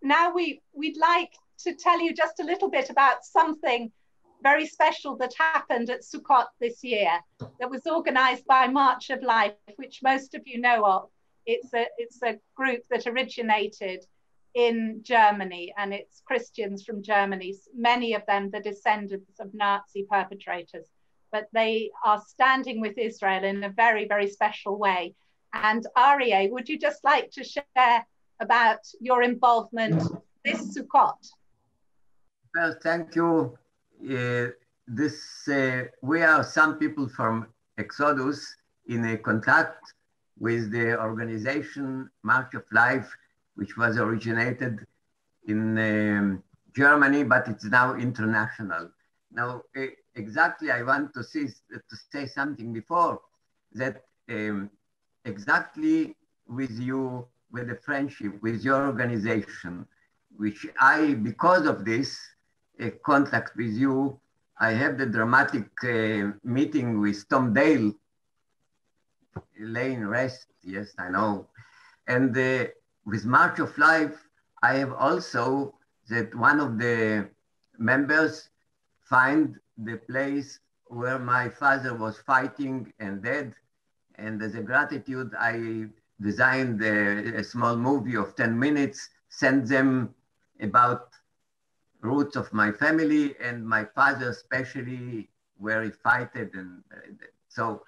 now we'd like to tell you just a little bit about something very special that happened at Sukkot this year that was organized by March of Life, which most of you know of. It's a group that originated in Germany, and it's Christians from Germany, many of them the descendants of Nazi perpetrators, but they are standing with Israel in a very, very special way. And Aryeh, would you just like to share about your involvement this Sukkot? Well, thank you. We are some people from Exodus in a contact with the organization March of Life, which was originated in Germany, but it's now international. Now, exactly, I want to say something before that exactly with you, with the friendship, with your organization, which because of this contact with you, I have the dramatic meeting with Tom Dale, laying rest, yes, I know. And with March of Life, I have also that one of the members find the place where my father was fighting and dead. And as a gratitude, I designed a small movie of 10 minutes, sent them about roots of my family and my father especially where he fighted. And so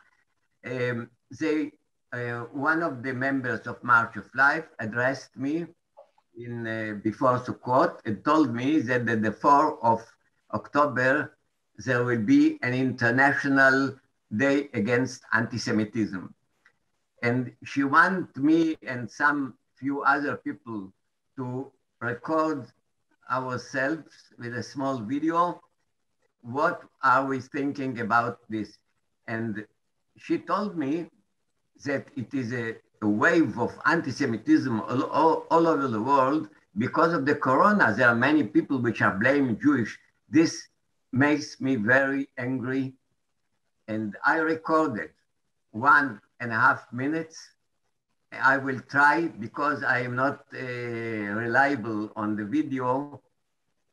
one of the members of March of Life addressed me before Sukkot and told me that the 4th of October, there will be an international day against anti-Semitism. And she wanted me and some few other people to record ourselves with a small video. What are we thinking about this? And she told me that it is a wave of anti-Semitism all over the world because of the corona. There are many people which are blaming Jewish. This makes me very angry. And I recorded 1.5 minutes. I will try, because I am not reliable on the video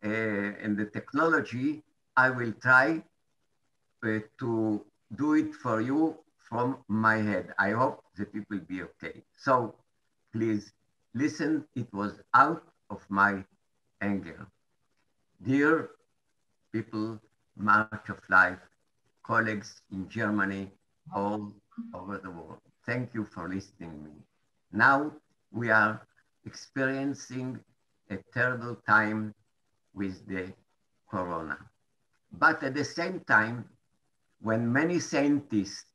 and the technology, I will try to do it for you from my head. I hope that it will be okay. So please listen, it was out of my anger. Dear people, March of Life, colleagues in Germany, all over the world, thank you for listening to me. Now we are experiencing a terrible time with the corona. But at the same time, when many scientists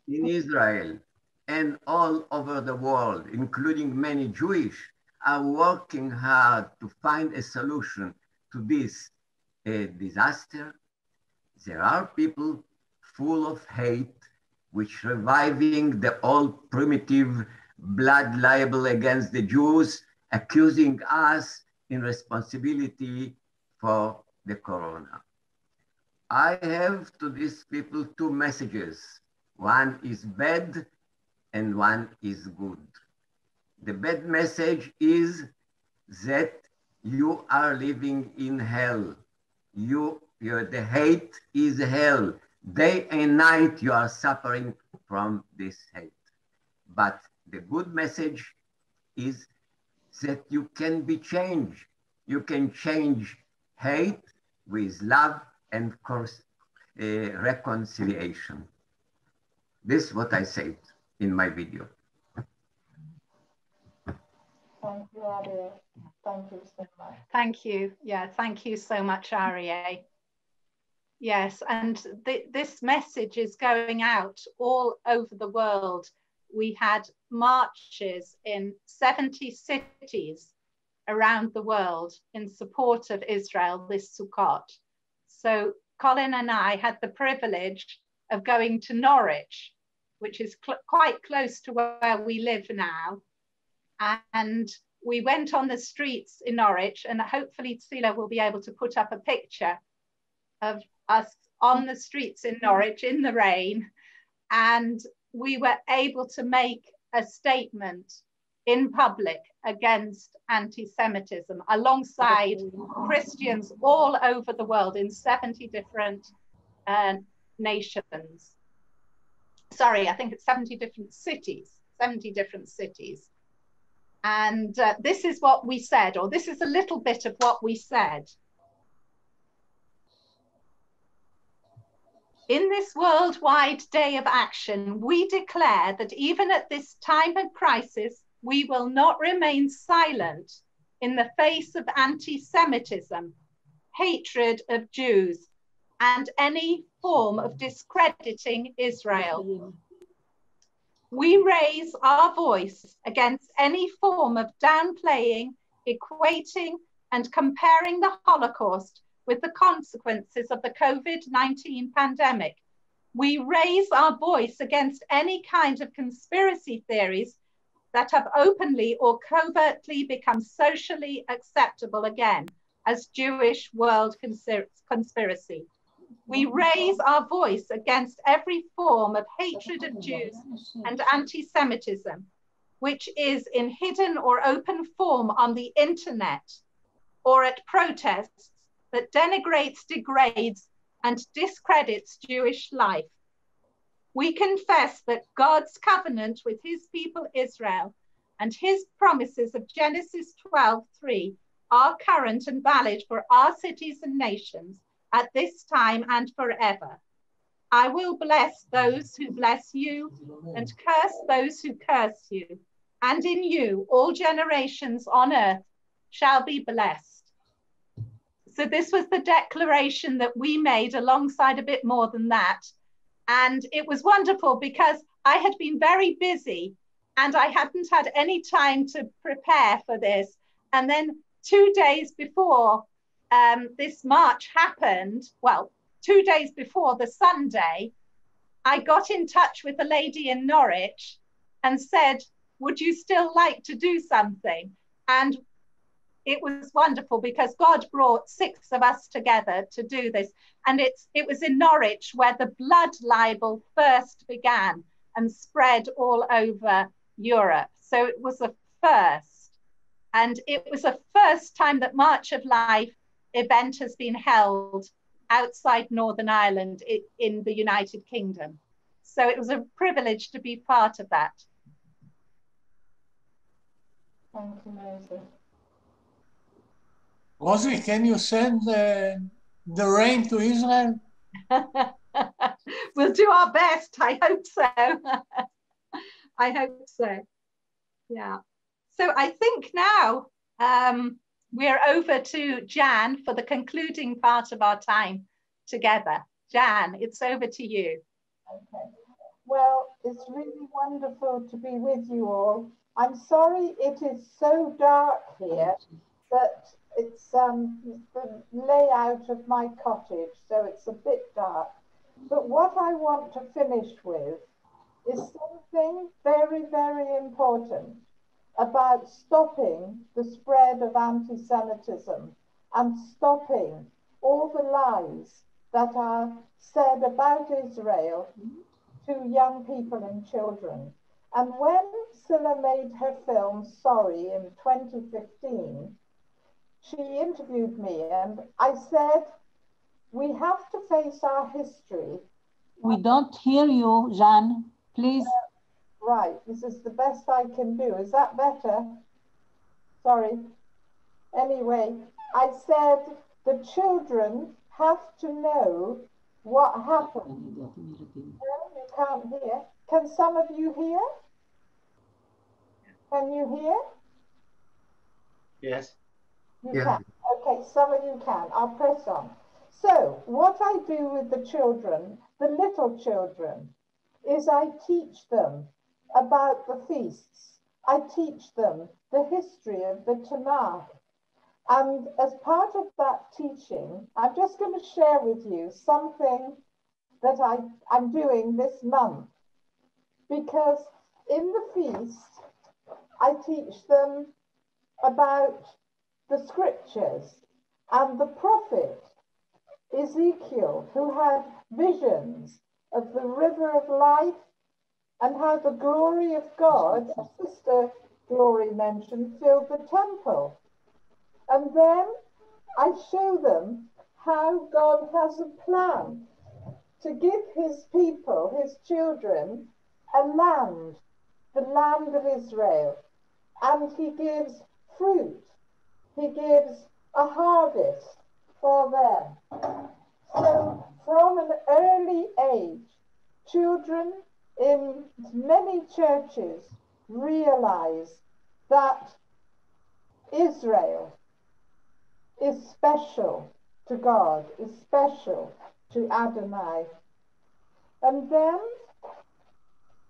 in Israel and all over the world, including many Jewish, are working hard to find a solution to this disaster, there are people full of hate which reviving the old primitive blood libel against the Jews, accusing us in responsibility for the corona. I have to these people 2 messages. One is bad and one is good. The bad message is that you are living in hell. The hate is hell. Day and night you are suffering from this hate. But the good message is that you can be changed. You can change hate with love and reconciliation. This is what I said in my video. Thank you, Aryeh. Thank you so much. Thank you. Yeah, thank you so much, Aryeh. Yes, and this message is going out all over the world. We had marches in 70 cities around the world in support of Israel this Sukkot. So Colin and I had the privilege of going to Norwich, which is quite close to where we live now. And we went on the streets in Norwich, and hopefully Tzila will be able to put up a picture of us on the streets in Norwich in the rain. And we were able to make a statement in public against anti-Semitism alongside Christians all over the world in 70 different nations. Sorry, I think it's 70 different cities, 70 different cities. And this is what we said, or this is a little bit of what we said. In this worldwide day of action, we declare that even at this time of crisis, we will not remain silent in the face of anti-Semitism, hatred of Jews, and any form of discrediting Israel. We raise our voice against any form of downplaying, equating, and comparing the Holocaust with the consequences of the COVID-19 pandemic. We raise our voice against any kind of conspiracy theories that have openly or covertly become socially acceptable again as Jewish world conspiracy. We raise our voice against every form of hatred of Jews and anti-Semitism, which is in hidden or open form on the internet or at protests that denigrates, degrades, and discredits Jewish life. We confess that God's covenant with his people Israel and his promises of Genesis 12:3 are current and valid for our cities and nations at this time and forever. I will bless those who bless you and curse those who curse you. And in you, all generations on earth shall be blessed. So this was the declaration that we made alongside a bit more than that. And it was wonderful because I had been very busy and I hadn't had any time to prepare for this. And then 2 days before this march happened, well, 2 days before the Sunday, I got in touch with a lady in Norwich and said, would you still like to do something? And it was wonderful because God brought 6 of us together to do this. And it was in Norwich where the blood libel first began and spread all over Europe. So it was a first. And it was the first time that March of Life event has been held outside Northern Ireland in the United Kingdom. So it was a privilege to be part of that. Thank you, Maisie. Rosie, can you send the rain to Israel? We'll do our best. I hope so. I hope so. Yeah. So I think now we're over to Jan for the concluding part of our time together. Jan, it's over to you. Okay. Well, it's really wonderful to be with you all. I'm sorry it is so dark here, but it's the layout of my cottage, so it's a bit dark. But what I want to finish with is something very, very important about stopping the spread of anti-Semitism and stopping all the lies that are said about Israel to young people and children. And when Scylla made her film Sorry in 2015, she interviewed me and I said, we have to face our history. We don't hear you, Jean, please. Right, this is the best I can do. Is that better? Sorry. Anyway, I said the children have to know what happened. No, you can't hear. Can some of you hear? Can you hear? Yes. You can. Okay, some of you can. I'll press on. So what I do with the children, the little children, is I teach them about the feasts. I teach them the history of the Tanakh. And as part of that teaching, I'm just going to share with you something that I'm doing this month. Because in the feast, I teach them about the scriptures and the prophet Ezekiel, who had visions of the river of life and how the glory of God, as Sister Glory mentioned, filled the temple. And then I show them how God has a plan to give his people, his children, a land, the land of Israel. and he gives fruit. He gives a harvest for them. So from an early age, children in many churches realize that Israel is special to God, is special to Adonai. And then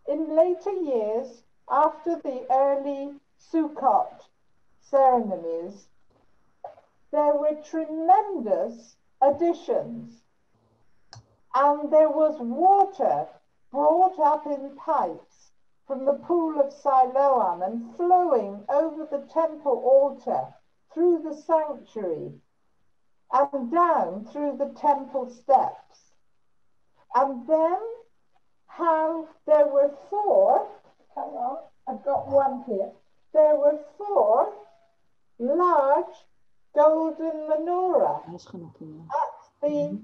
in later years, after the early Sukkot ceremonies, there were tremendous additions, and there was water brought up in pipes from the pool of Siloam and flowing over the temple altar through the sanctuary and down through the temple steps. And then how there were four, hang on, I've got one here, there were four large golden menorah at the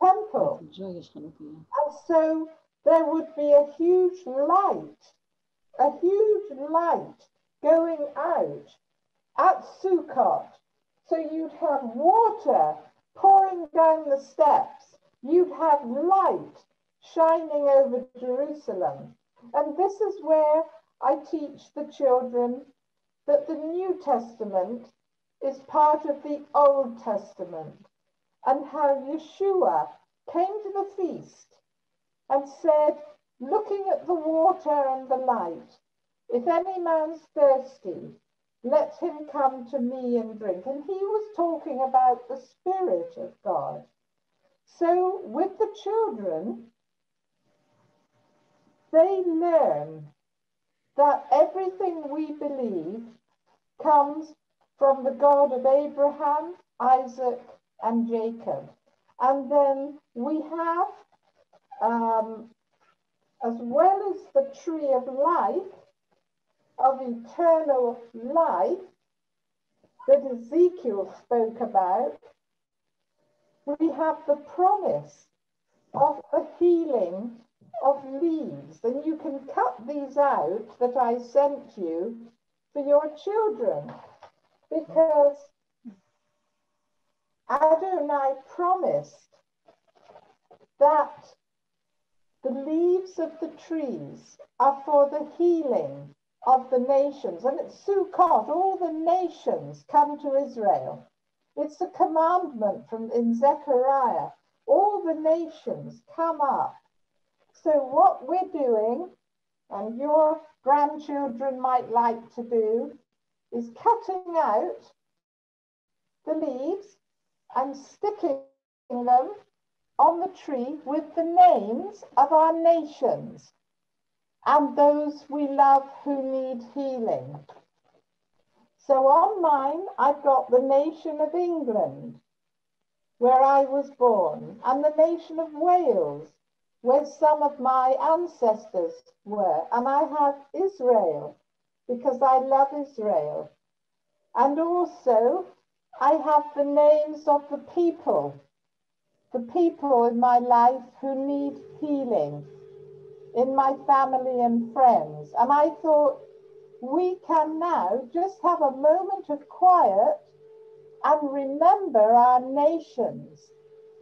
temple. And so there would be a huge light going out at Sukkot. So you'd have water pouring down the steps. You'd have light shining over Jerusalem. And this is where I teach the children that the New Testament is part of the Old Testament, and how Yeshua came to the feast and said, looking at the water and the light, if any man's thirsty, let him come to me and drink. And he was talking about the Spirit of God. So with the children, they learn that everything we believe comes from the God of Abraham, Isaac, and Jacob. And then we have, as well as the tree of life, of eternal life that Ezekiel spoke about, we have the promise of the healing of leaves. And you can cut these out that I sent you for your children, because Adonai promised that the leaves of the trees are for the healing of the nations. And at Sukkot, all the nations come to Israel. It's a commandment in Zechariah. All the nations come up. So what we're doing, and your grandchildren might like to do, is cutting out the leaves and sticking them on the tree with the names of our nations and those we love who need healing. So on mine, I've got the nation of England, where I was born, and the nation of Wales, where some of my ancestors were. And I have Israel, because I love Israel. And also, I have the names of the people in my life who need healing, in my family and friends. And I thought, we can now just have a moment of quiet and remember our nations,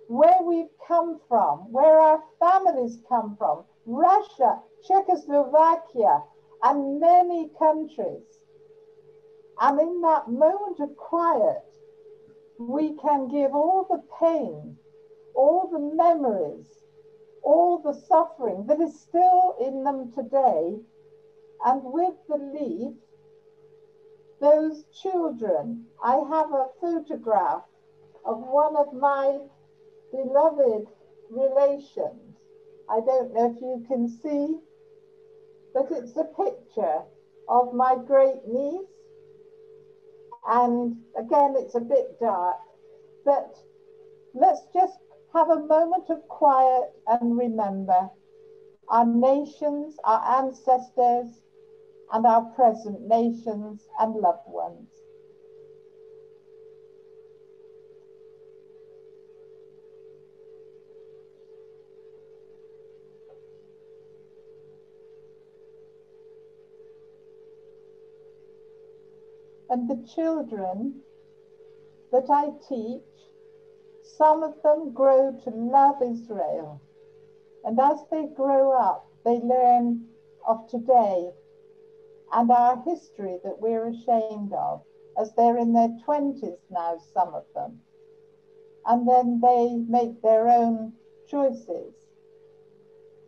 where we've come from, where our families come from, Russia, Czechoslovakia, and many countries. And in that moment of quiet, we can give all the pain, all the memories, all the suffering that is still in them today. And with the leaf, those children, I have a photograph of one of my beloved relations. I don't know if you can see, but it's a picture of my great niece. And again, it's a bit dark, but let's just have a moment of quiet and remember our nations, our ancestors, and our present nations and loved ones. And the children that I teach, some of them grow to love Israel. And as they grow up, they learn of today and our history that we're ashamed of, as they're in their 20s now, some of them. And then they make their own choices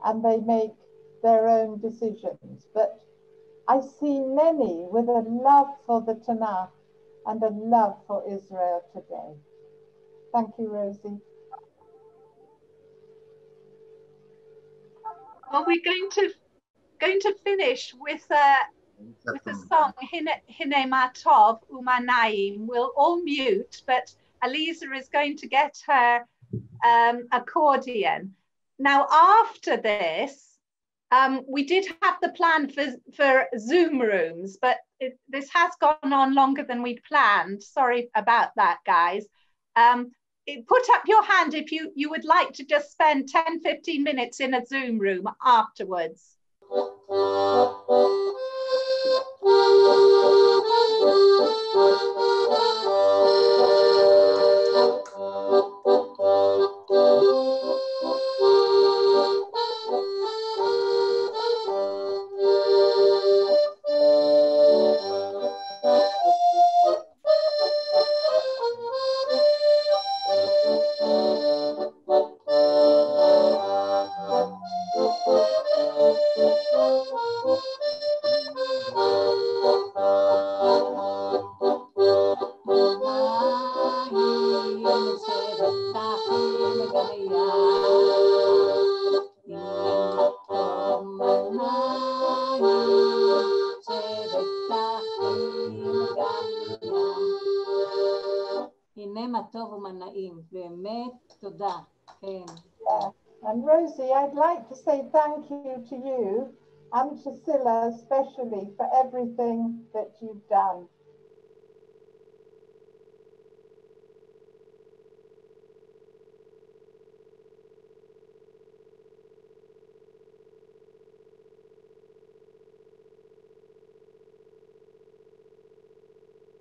and they make their own decisions. But I see many with a love for the Tanakh and a love for Israel today. Thank you, Rosie. Well, we're going to finish with a song, Hine Matov Umanaim. We'll all mute, but Aliza is going to get her accordion. Now, after this, we did have the plan for Zoom rooms, but this has gone on longer than we'd planned. Sorry about that, guys. Put up your hand if you would like to just spend 10-15 minutes in a Zoom room afterwards. And Rosie, I'd like to say thank you to you and to Scylla especially for everything that you've done.